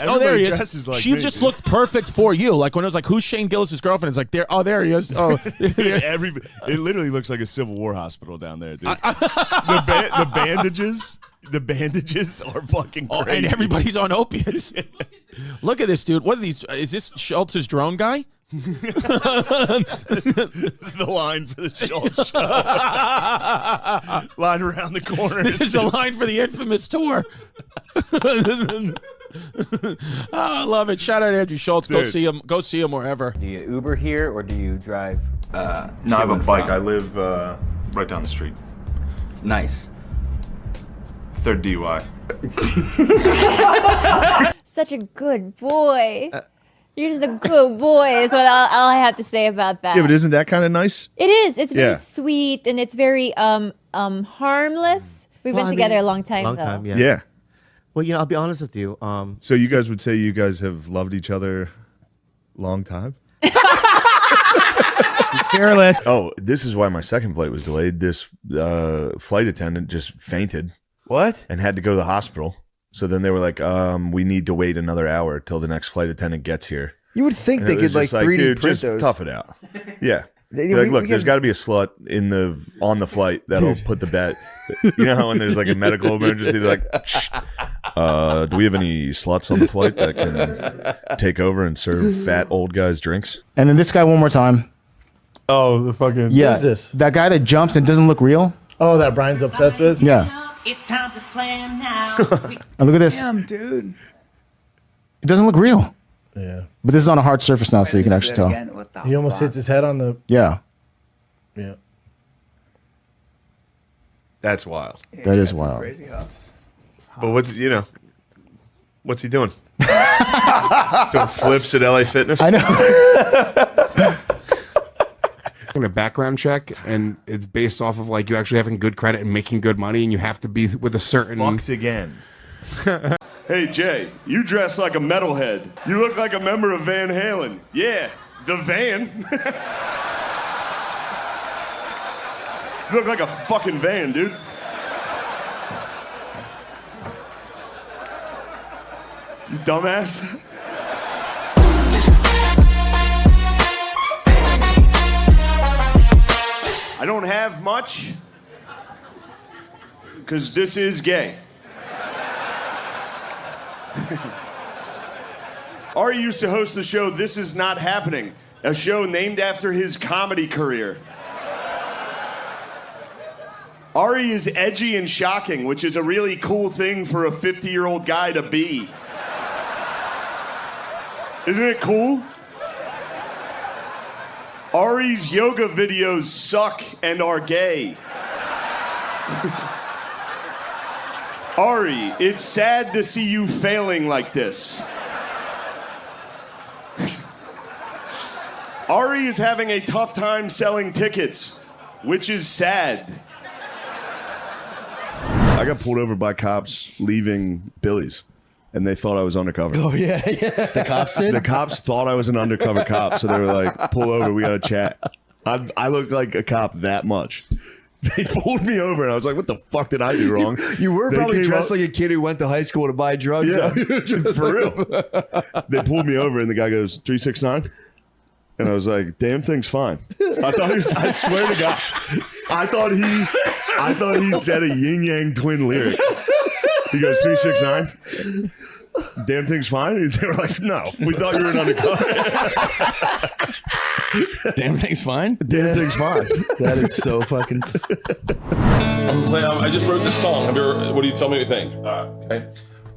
Oh, there he is. Like she just looked perfect for you. Like when it was like, who's Shane Gillis' girlfriend? It's like, there he is. Oh, it literally looks like a Civil War hospital down there, dude. The bandages are fucking crazy. And everybo's on opiates. Look at this, dude. What are these? Is this Schultz's drone guy? This is the line for the Schultz show. Line around the corner. This is the line for the infamous tour. Oh, I love it. Shout out to Andrew Schultz. Go Dude. see him. Go see him wherever. Do you Uber here or do you drive? No, I have a bike. I live right down the street. Nice. Third DUI. Such a good boy. You're just a good boy is what all I have to say about that. Yeah, but isn't that kind of nice? It is. It's very Yeah. sweet and it's very harmless. We've Well, been I together mean, a long time, long though. time, Yeah. Well, I'll be honest with you. So you guys would say you guys have loved each other long time? It's fearless. Oh, this is why my second flight was delayed. This flight attendant just fainted. What? And had to go to the hospital. So then they were like, we need to wait another hour till the next flight attendant gets here. You would think And they it was could like just 3D dude, print just those. tough it out. Yeah. They- Like, we- look, we there's can- got to be a slut on the flight that'll put the bet. You know how when there's like a medical emergency, they're like, do we have any sluts on the flight that can take over and serve fat old guys drinks? And then this guy one more time. Oh, the fucking. Yeah. Who is this? That guy that jumps and doesn't look real? Oh, that Brian's obsessed with? Yeah. It's time to slam now. And look at this. Damn, dude. It doesn't look real. Yeah. But this is on a hard surface now, so you can actually tell. He almost hits his head on the. Yeah. Yeah. That's wild. That is wild. But what's he doing? Doing flips at LA Fitness? I know. On a background check, and it's based off of like you actually having good credit and making good money, and you have to be with a certain. Fucked again. Hey, Jay, you dress like a metalhead. You look like a member of Van Halen. Yeah, the van. You look like a fucking van, dude. You dumbass. I don't have much, because this is gay. Ari used to host the show This Is Not Happening, a show named after his comedy career. Ari is edgy and shocking, which is a really cool thing for a 50-year-old guy to be. Isn't it cool? Ari's yoga videos suck and are gay. Ari, it's sad to see you failing like this. Ari is having a tough time selling tickets, which is sad. I got pulled over by cops leaving Billy's, and they thought I was undercover. Oh, yeah. The cops did? The cops thought I was an undercover cop, so they were like, pull over, we got to chat. I look like a cop that much. They pulled me over, and I was like, what the fuck did I do wrong? You were They probably came dressed up- like a kid who went to high school to buy drugs. Yeah, for real. They pulled me over, and the guy goes, 369? And I was like, damn thing's fine. I thought he was, I swear to God, I thought he said a yin yang twin lyric. He goes, 369? Damn thing's fine. They were like, no, we thought you were an undercover. Damn thing's fine. Damn thing's fine. That is so fucking. I just wrote this song. What do you tell me what you think? Okay.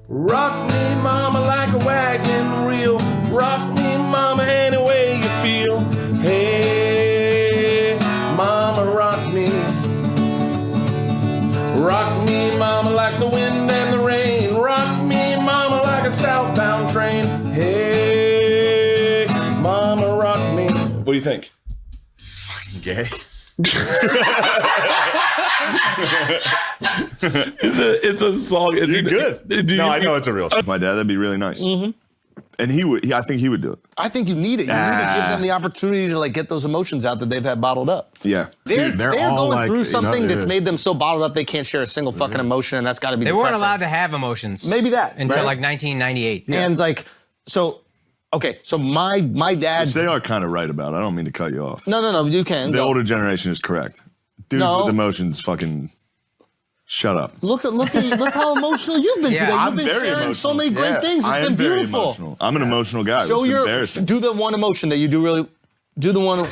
Rock me, mama, like a wagon reel. Rock me, mama, any way you feel. Hey, mama, rock me. Rock me, mama, like the wind and the rain. Rock me, mama, like a southbound train. Hey, mama, rock me. What do you think? Fucking gay. It's a song. You're good. No, I know it's a real song. My dad, that'd be really nice. Mm-hmm. And he would. I think he would do it. I think you need it. You need to give them the opportunity to like get those emotions out that they've had bottled up. Yeah. They're all going like, through something that's yeah. made them so bottled up they can't share a single fucking emotion, and that's got to be They weren't depressing. allowed to have emotions. Maybe that. Until right? like 1998. And like, so, okay, so my dad's... Which they are kind of right about. I don't mean to cut you off. No, you can. The Go. older generation is correct. Dudes with emotions, fucking shut up. Look how emotional you've been today. You've I'm been very sharing emotional. so many great things. It's I been am very beautiful. emotional. I'm an emotional guy. Show It's your embarrassing. do the one emotion that you do really. Do the one.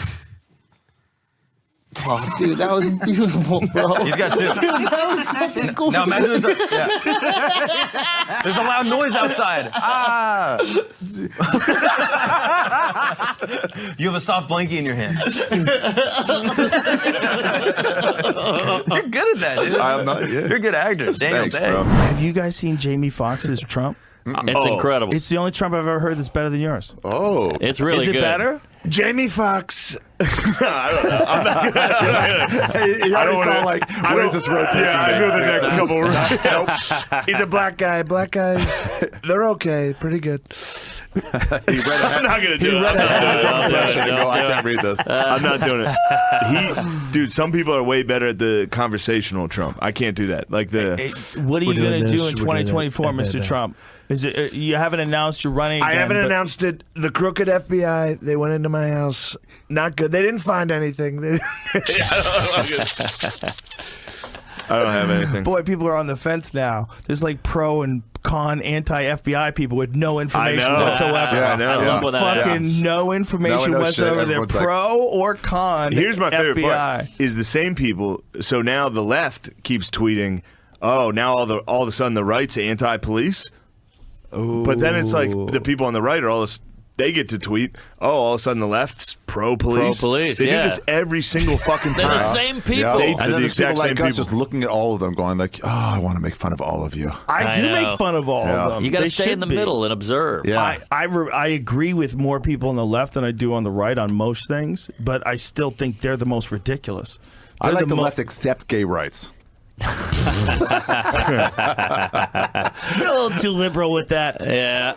Oh, dude, that was beautiful, bro. He's got two. Dude, that was fucking cool. Now imagine there's a loud noise outside. Ah! You have a soft blankie in your hand. You're good at that, dude. I'm not. Yeah. You're a good actor. Daniel Thanks, Day. bro. Have you guys seen Jamie Foxx's Trump? It's incredible. It's the only Trump I've ever heard that's better than yours. Oh, It's really Is it good. better? Jamie Foxx. I don't know. I'm not gonna. I don't want sound to like, where is this rotating? Yeah, I know the next couple. Nope. He's a black guy. Black guys, they're okay, pretty good. I'm not gonna do it. I can't read this. I'm not doing it. Dude, some people are way better at the conversational Trump. I can't do that. Like the. What are you We're going to doing do this, in we're doing 2024, that. Mr. Trump? Is it you haven't announced you're running again? I haven't but- announced it. The crooked FBI, they went into my house. Not good. They didn't find anything. I don't have anything. Boy, people are on the fence now. There's like pro and con anti-FBI people with no information I know. whatsoever. Yeah, I know. I love when that Fucking happens. no information No one knows shit. whatsoever. They're Everyone's like- pro or con. Here's my favorite FBI. part: is the same people. So now the left keeps tweeting, "Oh, now all of a sudden the right's anti-police." But then it's like the people on the right are they get to tweet, "Oh, all of a sudden the left's pro-police." Pro-police, They yeah. do this every single fucking time. They're the same people. Yeah. They, And they're then the there's people exact same like people. us just looking at all of them going like, oh, I want to make fun of all of you. I do know. make fun of all of them. You got to They stay should in the be. middle and observe. Yeah. I agree with more people on the left than I do on the right on most things, but I still think they're the most ridiculous. I They're like the mo- left except gay rights. You're a little too liberal with that. Yeah.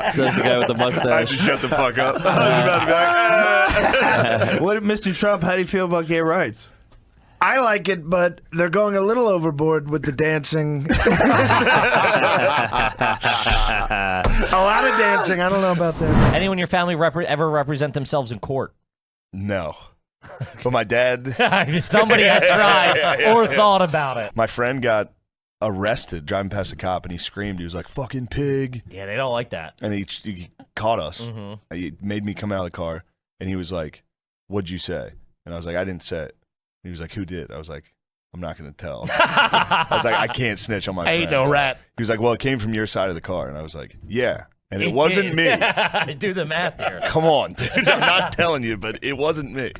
Says the guy with the I mustache. just shut the fuck up. I was about to be like, What, Mr. Trump? How do you feel about gay rights? I like it, but they're going a little overboard with the dancing. A lot of dancing. I don't know about that. Anyone in your family ever represent themselves in court? No. But my dad. Somebody had tried or thought about it. My friend got arrested driving past a cop and he screamed. He was like, fucking pig. Yeah, they don't like that. And he caught us. Mhm. He made me come out of the car and he was like, what'd you say? And I was like, I didn't say it. He was like, who did? I was like, I'm not going to tell. I was like, I can't snitch on my Ain't friends. no rat. He was like, well, it came from your side of the car. And I was like, yeah. And it wasn't me. Do the math here. Come on, dude. I'm not telling you, but it wasn't me.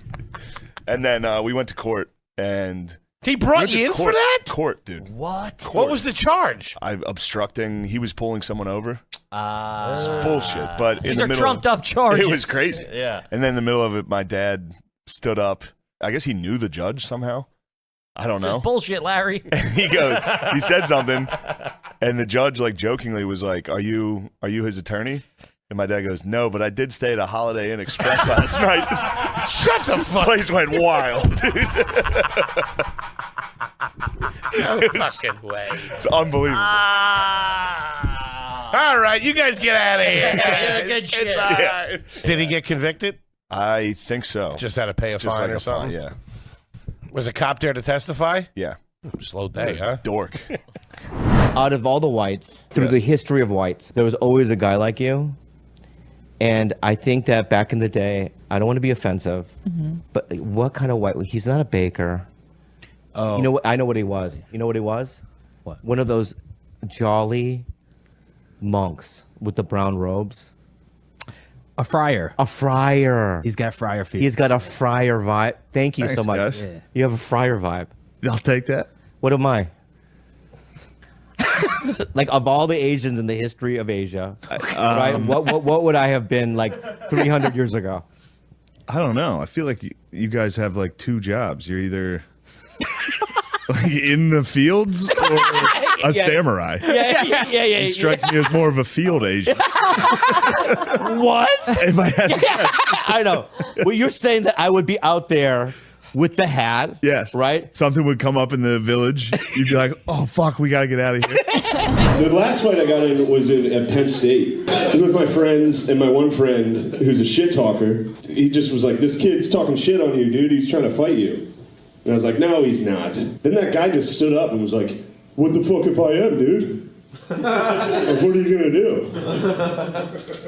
And then we went to court, and He brought went to you in court, for that? Court, dude. What? What was the charge? Obstructing. He was pulling someone over. It's bullshit. But in These the are middle, trumped up charges. It was crazy. Yeah. And then in the middle of it, my dad stood up. I guess he knew the judge somehow. I don't know. Just bullshit, Larry. He said something, and the judge, like, jokingly was like, "Are you his attorney?" And my dad goes, "No, but I did stay at a Holiday Inn Express last night." Shut the fuck. Place went wild, dude. No It was- fucking way. It's unbelievable. All right, you guys get out of here. Yeah, good It's shit. all right. Did he get convicted? I think so. Just had to pay a Just fine like or a something? yeah. Was a cop there to testify? Yeah. Slow day, huh? Dork. out of all the whites, through the history of whites, there was always a guy like you. And I think that back in the day, I don't want to be offensive, but what kind of white? He's not a baker. Oh. You know what? I know what he was. You know what he was? What? One of those jolly monks with the brown robes. A friar. A friar. He's got friar feet. He's got a friar vibe. Thank you Thanks, so much. guys. Yeah. You have a friar vibe. I'll take that. What am I? Like, of all the Asians in the history of Asia, right? What would I have been like 300 years ago? I don't know. I feel like you guys have like two jobs. You're either like in the fields or a samurai. Yeah. You strike me as more of a field Asian. What? If I had to guess. I know. Well, you're saying that I would be out there with the hat. Yes. Right? Something would come up in the village. You'd be like, oh, fuck, we got to get out of here. The last fight I got in was at Penn State. I was with my friends, and my one friend, who's a shit talker, he just was like, this kid's talking shit on you, dude. He's trying to fight you. And I was like, no, he's not. Then that guy just stood up and was like, what the fuck if I am, dude? Like, what are you going to do?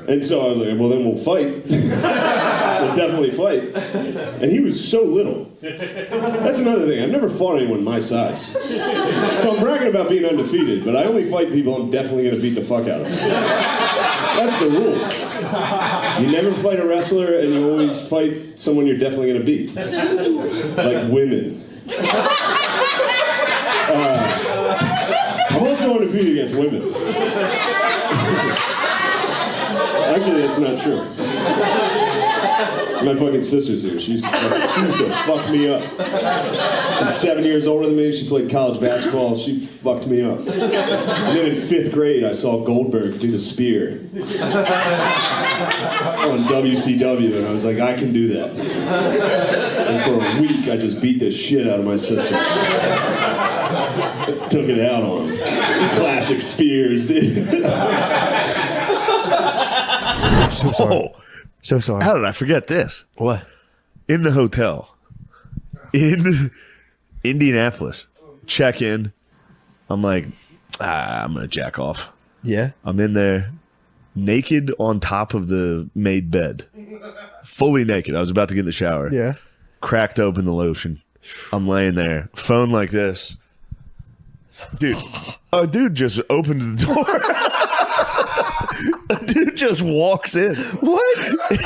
And so I was like, well, then we'll fight. We'll definitely fight. And he was so little. That's another thing. I've never fought anyone my size. So I'm bragging about being undefeated, but I only fight people I'm definitely going to beat the fuck out of. That's the rule. You never fight a wrestler, and you always fight someone you're definitely going to beat. Like women. I'm also undefeated against women. Actually, that's not true. My fucking sister's here. She used to fuck me up. She's 7 years older than me. She played college basketball. She fucked me up. And then in 5th grade, I saw Goldberg do the spear on WCW, and I was like, I can do that. And for a week, I just beat the shit out of my sisters. Took it out on them. Classic spears, dude. So sorry. So sorry. How did I forget this? What? In the hotel in Indianapolis, check in. I'm like, I'm going to jack off. Yeah. I'm in there, naked on top of the made bed. Fully naked. I was about to get in the shower. Yeah. Cracked open the lotion. I'm laying there, phone like this. Dude, a dude just opens the door. A dude just walks in. What? Did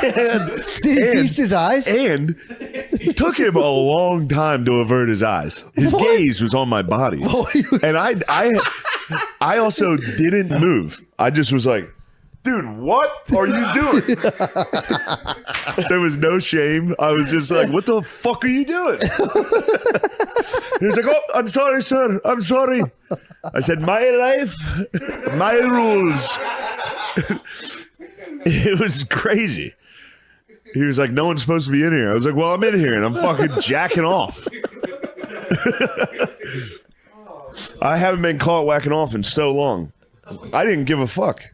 he feast his eyes? And it took him a long time to avert his eyes. His gaze was on my body. And I also didn't move. I just was like, dude, what are you doing? There was no shame. I was just like, what the fuck are you doing? He was like, oh, I'm sorry, sir. I'm sorry. I said, my life, my rules. It was crazy. He was like, no one's supposed to be in here. I was like, well, I'm in here and I'm fucking jacking off. I haven't been caught whacking off in so long. I didn't give a fuck.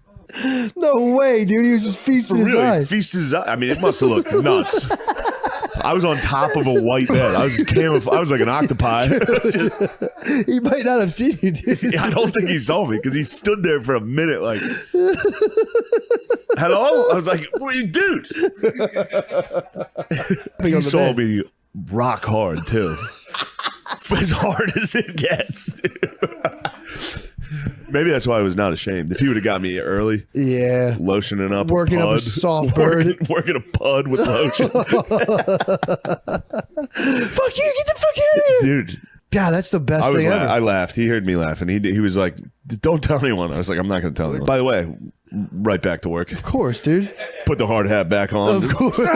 No way, dude. He was just feasting his eyes. Feasting his eyes. I mean, it must have looked nuts. I was on top of a white bed. I was I was like an octopi. He might not have seen you, dude. I don't think he saw me because he stood there for a minute like, hello? I was like, what are you doing? He saw me rock hard, too. As hard as it gets. Maybe that's why I was not ashamed. If he would have got me early, yeah, lotioning up, working a pud, up a soft bird, working a pud with lotion. Fuck you! Get the fuck out of here, dude. God, that's the best thing ever. I laughed. He heard me laugh, and he was like, "Don't tell anyone." I was like, "I'm not going to tell anyone." By the way, right back to work. Of course, dude. Put the hard hat back on. Of course.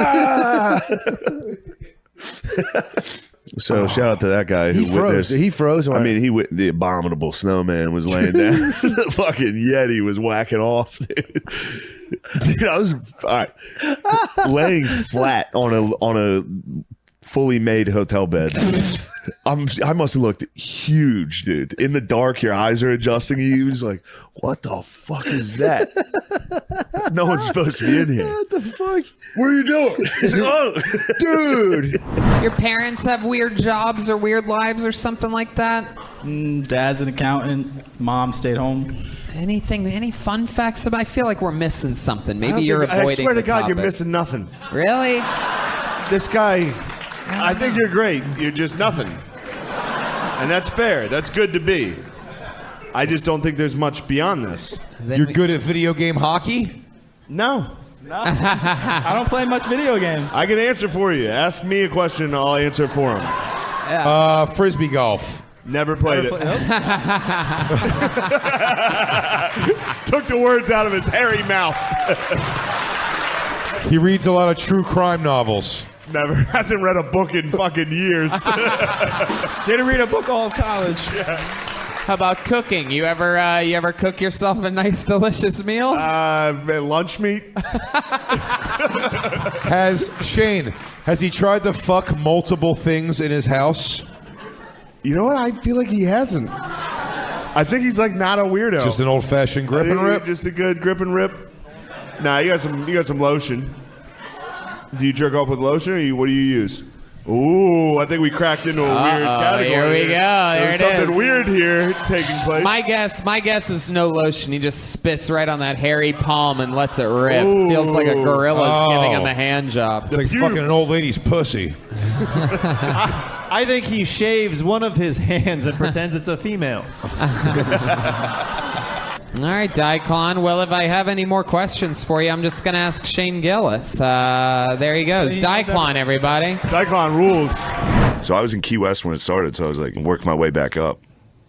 So shout out to that guy who He froze. witnessed. He froze. I mean, the abominable snowman was laying down. The fucking Yeti was whacking off, dude. Dude, I was all right, laying flat on a fully made hotel bed. I must have looked huge, dude. In the dark, your eyes are adjusting. He was like, "What the fuck is that? No one's supposed to be in here. What the fuck? What are you doing?" He's like, "Oh, Dude. Your parents have weird jobs or weird lives or something like that? Dad's an accountant. Mom stayed home. Anything? Any fun facts about? I feel like we're missing something. Maybe you're avoiding. I swear to the God, you're topic. missing nothing. Really? This guy, I think you're great. You're just nothing. And that's fair. That's good to be. I just don't think there's much beyond this. You're good at video game hockey? No. I don't play much video games. I can answer for you. Ask me a question, I'll answer for him. Frisbee golf. Never played it. Took the words out of his hairy mouth. He reads a lot of true crime novels. Never. Hasn't read a book in fucking years. Didn't read a book all of college. Yeah. How about cooking? You ever cook yourself a nice, delicious meal? Lunch meat. Has he tried to fuck multiple things in his house? You know what? I feel like he hasn't. I think he's like not a weirdo. Just an old-fashioned grip and rip? Just a good grip and rip. Nah, you got some lotion. Do you jerk off with lotion, or what do you use? Ooh, I think we cracked into a weird category. Here we go. There it is. Something weird here taking place. My guess is no lotion. He just spits right on that hairy palm and lets it rip. Ooh. Feels like a gorilla's giving him a hand job. It's like fucking an old lady's pussy. I think he shaves one of his hands and pretends it's a female's. All right, Daikon. Well, if I have any more questions for you, I'm just going to ask Shane Gillis. There he goes. Daikon, everybody. Daikon rules. So I was in Key West when it started, so I was like working my way back up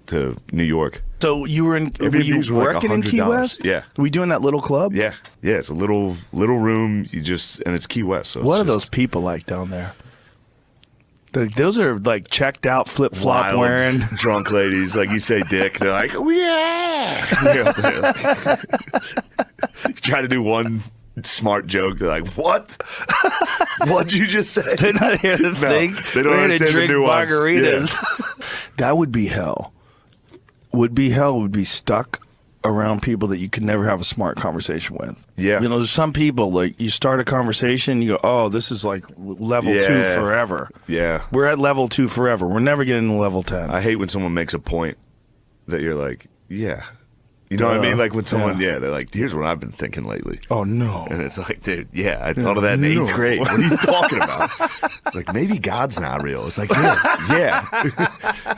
to New York. So you were in? Were you Airbnbs were like working in Key $100. West? Yeah. Were we doing that little club? Yeah. It's a little room. And it's Key West. So What it's are those people like down there? Those are like checked out, flip flop wild, wearing drunk ladies. Like you say, dick. They're like, oh, yeah. Try to do one smart joke. They're like, what? What'd you just say? They're not here to think. They don't We're understand to drink the nuance. margaritas. Yeah. That would be hell. Would be stuck around people that you could never have a smart conversation with. Yeah. You know, there's some people, like, you start a conversation, you go, oh, this is like level 2 forever. Yeah. We're at level 2 forever. We're never getting to level 10. I hate when someone makes a point that you're like, yeah. You know what I mean? Like when someone, they're like, here's what I've been thinking lately. Oh, no. And it's like, dude, I thought of that in 8th grade. What are you talking about? It's like, maybe God's not real. It's like, yeah.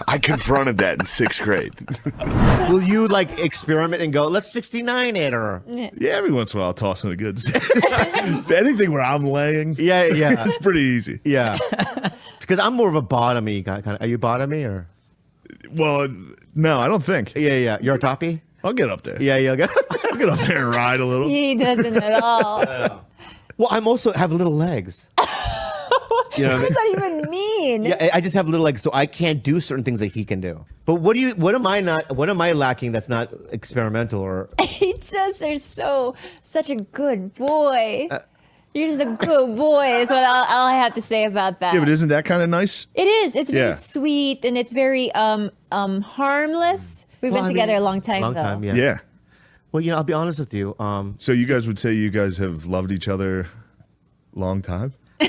I confronted that in 6th grade. Will you like experiment and go, let's 69 it or? Yeah, every once in a while I'll toss in a good so anything where I'm laying. Yeah. It's pretty easy. Yeah. Because I'm more of a bottomy guy. Kind of. Are you bottomy or? Well, no, I don't think. Yeah. You're a toppy? I'll get up there. Yeah, you'll get I'll get up there and ride a little. He doesn't at all. Well, I'm also have little legs. You know what does that even mean? Yeah, I just have little legs, so I can't do certain things that he can do. But what am I lacking that's not experimental or? He just are such a good boy. You're just a good boy is what all I have to say about that. Yeah, but isn't that kind of nice? It is. It's very sweet and it's very harmless. We've been together a long time, though. Yeah. Well, I'll be honest with you. So you guys would say you guys have loved each other long time? He's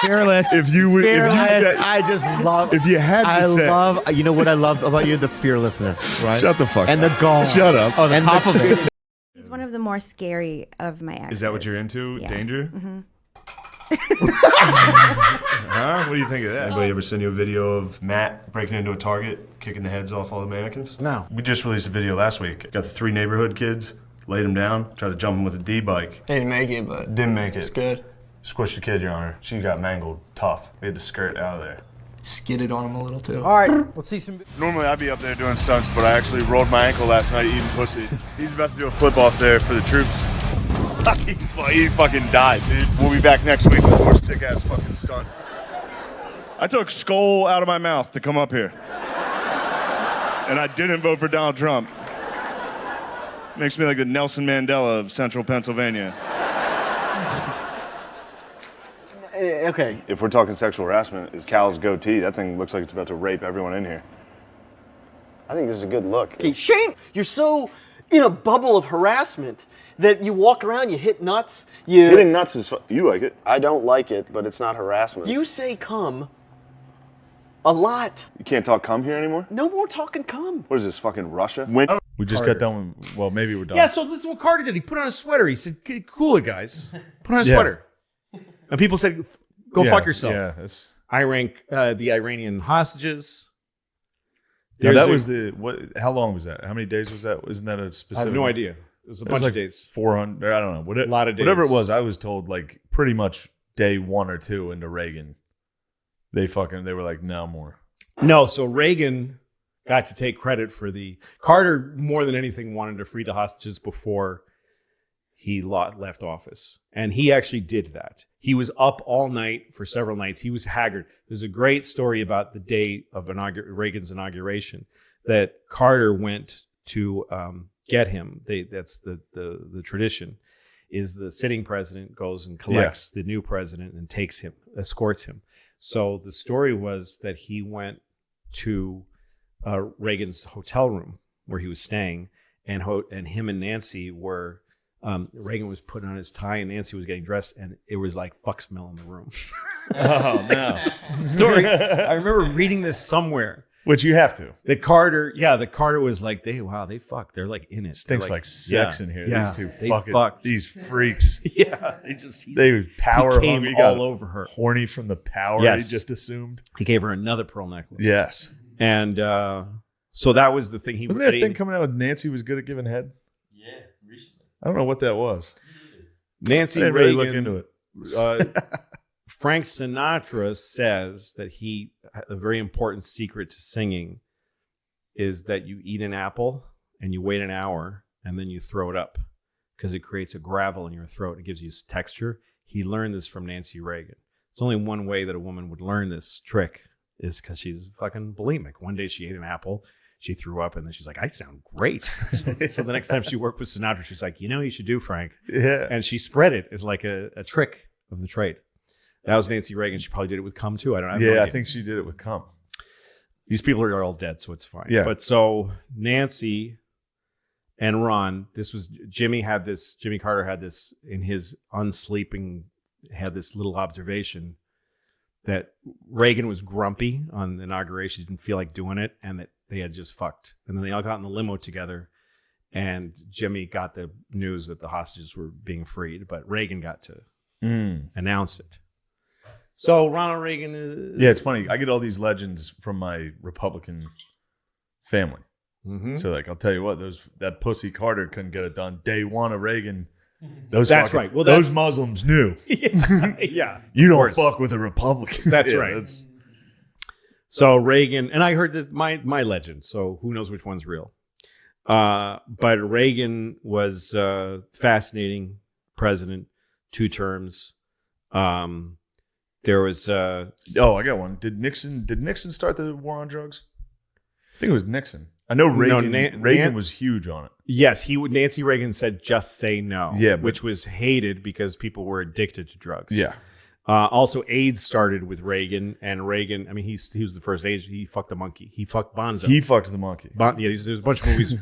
fearless. If you would, I just love. If you had to say, love. You know what I love about you? The fearlessness, right? Shut the fuck and up. the gall. Shut up. Oh, the top of it. He's one of the more scary of my exes. Is that what you're into? Yeah. Danger? Mm-hmm. Huh? What do you think of that? Anybody ever send you a video of Matt breaking into a Target, kicking the heads off all the mannequins? No. We just released a video last week. Got the 3 neighborhood kids, laid them down, tried to jump them with a D-bike. Didn't make it, but Didn't make it. it's good. Squished the kid, Your Honor. She got mangled tough. We had to skirt out of there. Skidded on him a little too. All right, let's see some. Normally I'd be up there doing stunts, but I actually rolled my ankle last night eating pussy. He's about to do a flip off there for the troops. He fucking died, dude. We'll be back next week with more sick ass fucking stunts. I took skull out of my mouth to come up here. And I didn't vote for Donald Trump. Makes me like the Nelson Mandela of central Pennsylvania. okay. If we're talking sexual harassment, is Cal's goatee? That thing looks like it's about to rape everyone in here. I think this is a good look. Okay, Shane, you're so in a bubble of harassment that you walk around, you hit nuts. Hitting nuts is you like it? I don't like it, but it's not harassment. You say cum a lot. You can't talk cum here anymore? No more talking cum. What is this, fucking Russia? We just got done with, well, maybe we're done. Yeah, so this is what Carter did. He put on a sweater. He said, cool it, guys. Put on a Yeah. sweater. And people said, go Yeah, fuck yourself. yeah, that's- I rank the Iranian hostages. Now, There's that a- was the, what? How long was that? How many days was that? Isn't that a specific? no idea. It was a bunch of days. 400, I don't know. A lot of days. Whatever it was, I was told like pretty much day 1 or 2 into Reagan, they were like, no more. No, so Reagan got to take credit for Carter, more than anything, wanted to free the hostages before he left office. And he actually did that. He was up all night for several nights. He was haggard. There's a great story about the day of Reagan's inauguration that Carter went to get him. That's the tradition, is the sitting president goes and collects the new president and takes him, escorts him. So the story was that he went to Reagan's hotel room where he was staying, and him and Nancy were, Reagan was putting on his tie and Nancy was getting dressed, and it was like fuck smell in the room. Oh, no. Story. I remember reading this somewhere. Which you have to. The Carter was like, they fuck. They're like in it. Stinks They're like sex in here. Yeah, These two they fucking, fucked. these freaks. Yeah. They power he came hungry. all over her. Horny from the power Yes. he just assumed. He gave her another pearl necklace. Yes. And so that was the thing. Wasn't there a thing coming out with Nancy was good at giving head? Yeah, recently. I don't know what that was. Nancy I didn't Reagan, really look into it. Frank Sinatra says that a very important secret to singing is that you eat an apple and you wait an hour and then you throw it up because it creates a gravel in your throat. It gives you texture. He learned this from Nancy Reagan. There's only one way that a woman would learn this trick is because she's fucking bulimic. One day she ate an apple, she threw up, and then she's like, I sound great. So the next time she worked with Sinatra, she's like, you should do, Frank. Yeah. And she spread it as like a trick of the trade. That was Nancy Reagan. She probably did it with cum too. I don't know. Yeah, I think she did it with cum. These people are all dead, so it's fine. Yeah. But so Nancy and Ron, Jimmy Carter had this in his unsleeping, had this little observation that Reagan was grumpy on the inauguration, didn't feel like doing it, and that they had just fucked. And then they all got in the limo together, and Jimmy got the news that the hostages were being freed, but Reagan got to announce it. So Ronald Reagan is... Yeah, it's funny. I get all these legends from my Republican family. Mm-hmm. So, like, I'll tell you what, that pussy Carter couldn't get it done. Day 1 of Reagan, That's right. Well, those Muslims knew. Yeah. You don't course. fuck with a Republican. That's Yeah, right. So Reagan, and I heard this, my legend, so who knows which one's real. But Reagan was fascinating president, 2 terms. There was I got one. Did Nixon start the war on drugs? I think it was Nixon. I know Reagan. Reagan was huge on it. Yes, Nancy Reagan said just say no. Yeah, which was hated because people were addicted to drugs. Yeah. Also, AIDS started with Reagan, and Reagan. I mean, he was the first AIDS. He fucked a monkey. He fucked Bonzo. He fucked the monkey. There's a bunch of movies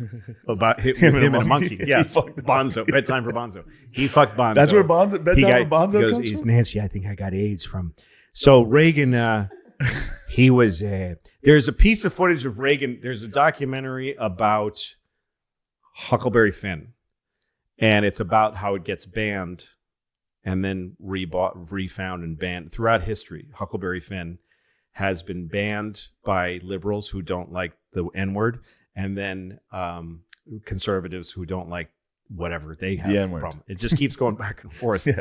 about him and a monkey. Yeah, He fucked the Bonzo. Bedtime for Bonzo. He fucked Bonzo. That's where Bedtime for Bonzo he goes, comes from? Nancy, I think I got AIDS from. So Reagan, he was. There's a piece of footage of Reagan. There's a documentary about Huckleberry Finn, and it's about how it gets banned and then refound and banned throughout history. Huckleberry Finn has been banned by liberals who don't like the N-word, and then conservatives who don't like whatever they have The a N-word. problem. It just keeps going back and forth. Yeah.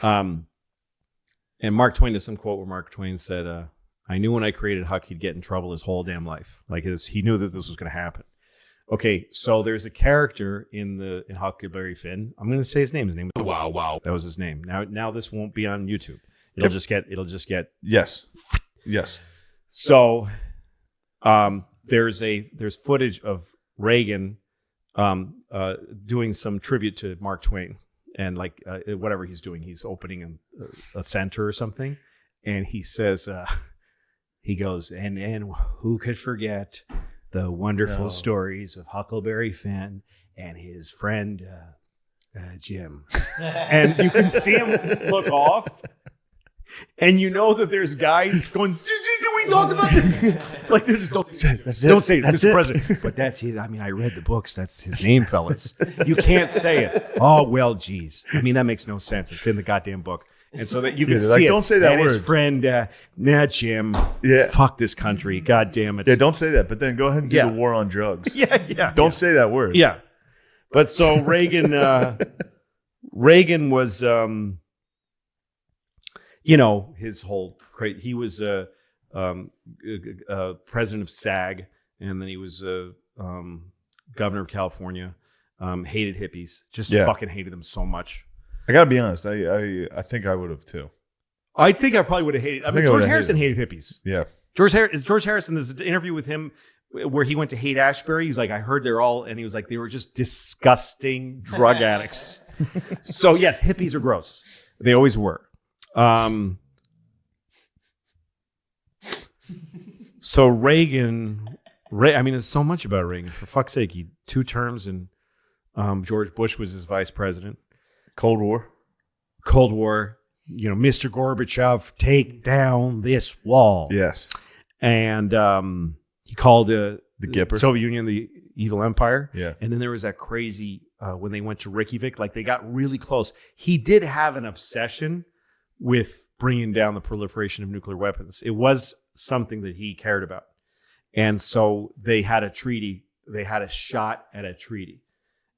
And Mark Twain does some quote where Mark Twain said, I knew when I created Huck, he'd get in trouble his whole damn life. He knew that this was going to happen. Okay, so there's a character in Huckleberry Finn. I'm going to say his name. His name was Wow. That was his name. Now this won't be on YouTube. It'll just get. Yes. So, there's footage of Reagan doing some tribute to Mark Twain, and like whatever he's doing, he's opening a center or something, and he says, he goes, and who could forget the wonderful stories of Huckleberry Finn and his friend Jim, and you can see him look off, and you know that there's guys going, we talked about this. Like, there's don't say it, Mr. President. But that's his. I mean, I read the books. That's his name, fellas. You can't say it. Oh well, geez. I mean, that makes no sense. It's in the goddamn book, and so that you can see like, it. don't say that and word. His friend, Jim. Yeah. Fuck this country. God damn it. Yeah, don't say that. But then go ahead and do Yeah. the war on drugs. Yeah. Don't say that word. Yeah. But so Reagan was, his whole he was president of SAG, and then he was governor of California. Hated hippies, just fucking hated them so much. I gotta be honest. I think I would have too. I think I probably would have hated. I mean, George Harrison hated hippies. Yeah. George Harrison. There's an interview with him where he went to Haight-Ashbury. He was like, I heard they're all, and he was like, they were just disgusting drug addicts. So yes, hippies are gross. They always were. So Reagan, I mean, there's so much about Reagan. For fuck's sake, he 2 terms, and George Bush was his vice president. Cold War. Mr. Gorbachev, take down this wall. Yes. And he called the Gipper. Soviet Union the evil empire. Yeah. And then there was that crazy, when they went to Reykjavik, like they got really close. He did have an obsession with bringing down the proliferation of nuclear weapons. It was something that he cared about. And so they had a treaty. They had a shot at a treaty.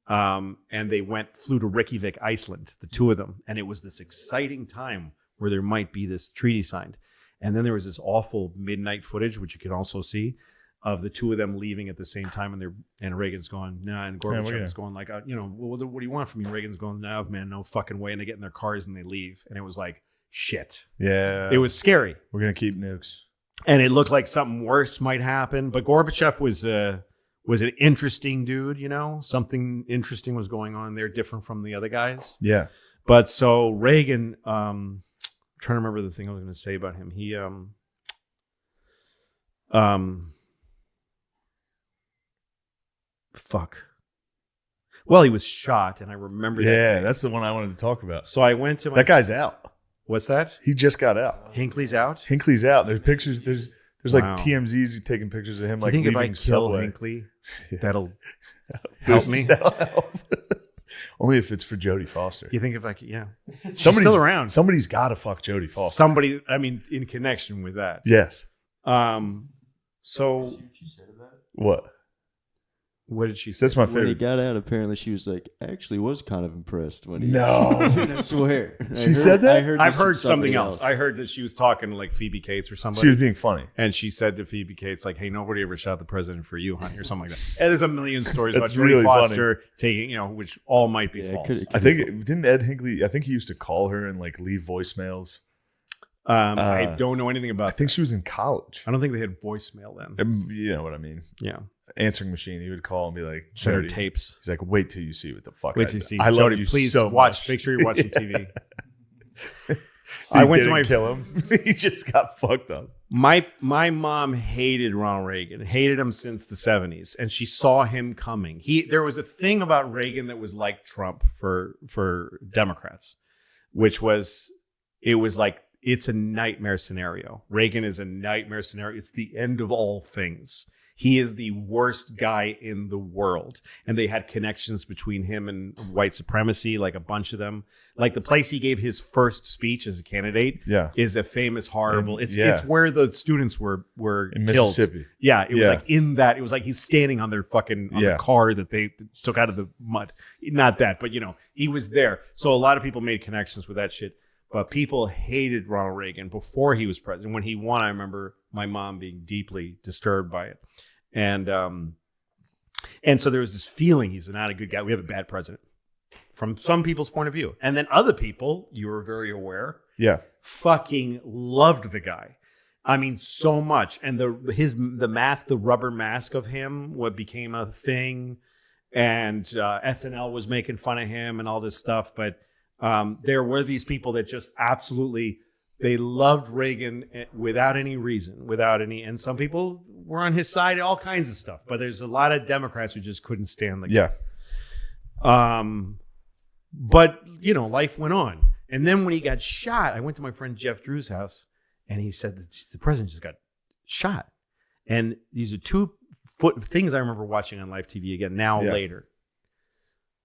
And they flew to Reykjavik, Iceland, the 2 of them. And it was this exciting time where there might be this treaty signed. And then there was this awful midnight footage, which you can also see, of the 2 of them leaving at the same time. And Reagan's going, nah. And Gorbachev's going like, what do you want from me? Reagan's going, nah, man, no fucking way. And they get in their cars and they leave. And it was like, shit. Yeah. It was scary. We're going to keep nukes. And it looked like something worse might happen. But Gorbachev was an interesting dude, Something interesting was going on there, different from the other guys. Yeah. But so Reagan, I'm trying to remember the thing I was going to say about him. He, well, he was shot, and I remember that. Yeah, that's the one I wanted to talk about. So I went to that guy's out. What's that? He just got out. Hinckley's out? Hinckley's out. There's pictures. There's like Wow. TMZs taking pictures of him Do like you think leaving if I kill Subway. Hinckley, that'll help me? That'll help. Only if it's for Jodie Foster. You think if I could, yeah. She's Somebody's still around. Somebody's got to fuck Jodie Foster. Somebody, I mean, in connection with that. Yes. So. What? What did she say? That's my When he favorite. got out, apparently she was like, I actually was kind of impressed when he. No. I swear. She said that? I've heard something else. I heard that she was talking to like Phoebe Cates or somebody. She was being funny. And she said to Phoebe Cates, like, hey, nobody ever shot the president for you, honey, or something like that. And there's a million stories about That's Jodie really Foster taking, which all might be false. I think didn't Ed Hinckley? I think he used to call her and like leave voicemails. I don't know anything about I think she was in college. I don't think they had voicemail then. You know what I mean? Yeah. Answering machine. He would call and be like, Send her Jodie. tapes. He's like, wait till you see what the fuck. Wait till you see. I love Jodie, you please so watch. much. Make sure you're watching TV. I went to didn't my kill him. He just got fucked up. My mom hated Ronald Reagan, hated him since the 70s, and she saw him coming. There was a thing about Reagan that was like Trump for Democrats, which was, it was like, it's a nightmare scenario. Reagan is a nightmare scenario. It's the end of all things. He is the worst guy in the world. And they had connections between him and white supremacy, like a bunch of them. Like the place he gave his first speech as a candidate is a famous, horrible. It's where the students were in killed. Mississippi. Yeah, it was like in that. It was like he's standing on their fucking the car that they took out of the mud. Not that, but he was there. So a lot of people made connections with that shit. But people hated Ronald Reagan before he was president. When he won, I remember my mom being deeply disturbed by it. And so there was this feeling he's not a good guy. We have a bad president from some people's point of view. And then other people, you were very aware, fucking loved the guy. I mean, so much. And the mask, the rubber mask of him, what became a thing. And SNL was making fun of him and all this stuff. But There were these people that just absolutely, they loved Reagan without any reason, and some people were on his side, all kinds of stuff. But there's a lot of Democrats who just couldn't stand the guy. Yeah. But, you know, life went on. And then when he got shot, I went to my friend Jeff Drew's house, and he said that the president just got shot. And these are two things I remember watching on live TV again later.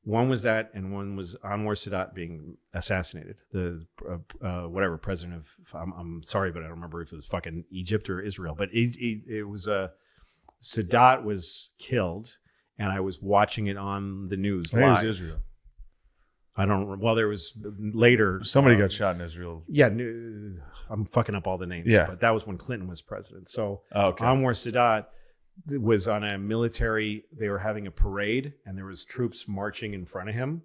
One was that, and one was Anwar Sadat being assassinated. The whatever president of, I'm sorry, but I don't remember if it was fucking Egypt or Israel. But it was Sadat was killed, and I was watching it on the news I think live. it was Israel. I don't. Well, there was later. Somebody got shot in Israel. Yeah, I'm fucking up all the names. Yeah, but that was when Clinton was president. So Anwar Sadat was on a military. They were having a parade, and there was troops marching in front of him,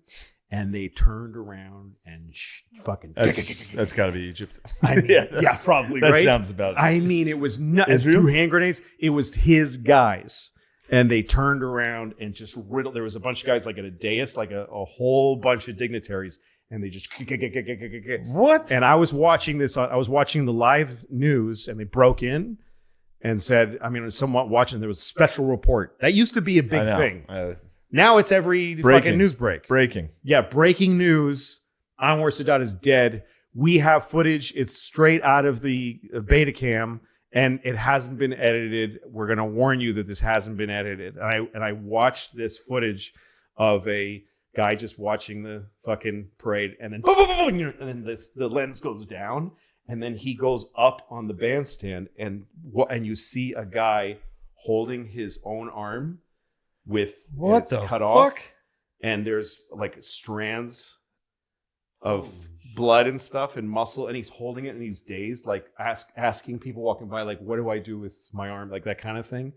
and they turned around and fucking. That's got to be Egypt. I mean, yeah, probably. That right? sounds about. I mean, it was not through hand grenades. It was his guys. And they turned around and just riddled. There was a bunch of guys like at a dais, like a whole bunch of dignitaries, and they just what? And I was watching this. I was watching the live news, and they broke in and said, I mean, somewhat watching. There was a special report that used to be a big thing. Now it's every fucking news break. Breaking. Yeah, breaking news. Anwar Sadat is dead. We have footage. It's straight out of the Betacam. And it hasn't been edited. We're going to warn you that this hasn't been edited. And I watched this footage of a guy just watching the fucking parade, and then boom, boom, boom, boom, and then the lens goes down, and then he goes up on the bandstand, and you see a guy holding his own arm with what it's the cut fuck? off, and there's like strands of blood and stuff and muscle, and he's holding it and he's dazed, like asking people walking by, like, what do I do with my arm, like that kind of thing,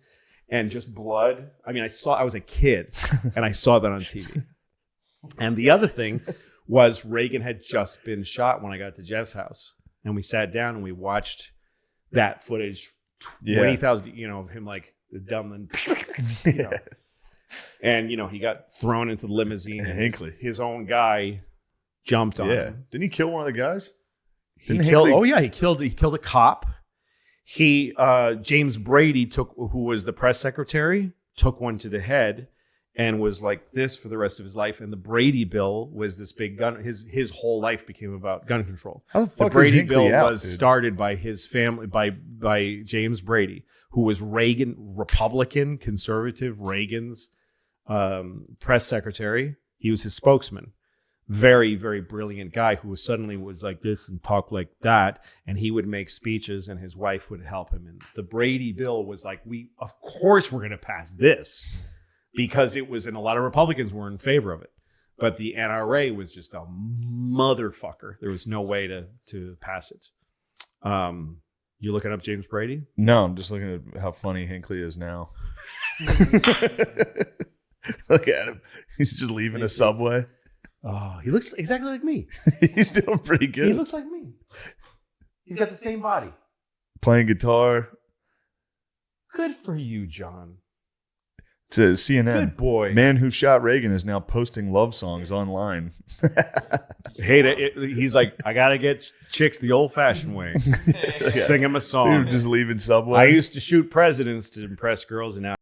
and just blood. I mean, I was a kid and I saw that on TV. And the other thing was Reagan had just been shot when I got to Jeff's house, and we sat down and we watched that footage, 20,000, you know, of him like the dumb and you know, and you know, he got thrown into the limousine, and Hinckley, his own guy, jumped on him. Didn't he kill one of the guys? He killed a cop. James Brady who was the press secretary, took one to the head and was like this for the rest of his life. And the Brady bill was this big gun. His whole life became about gun control. How the fuck Brady was bill out, was dude? started by his family, by James Brady, who was Republican, conservative Reagan's press secretary. He was his spokesman. Very, very brilliant guy who suddenly was like this and talk like that, and he would make speeches, and his wife would help him. And the Brady bill was like, of course we're going to pass this, because it was, and a lot of Republicans were in favor of it, but the NRA was just a motherfucker. There was no way to pass it. You looking up James Brady? No, I'm just looking at how funny Hinckley is now. Look at him. He's just leaving a Subway. Oh, he looks exactly like me. He's doing pretty good. He looks like me. He's got the same body. Playing guitar. Good for you, John. To CNN. Good boy. Man who shot Reagan is now posting love songs online. He's like, I got to get chicks the old-fashioned way. Sing him a song. Dude, just leaving Subway. I used to shoot presidents to impress girls, and now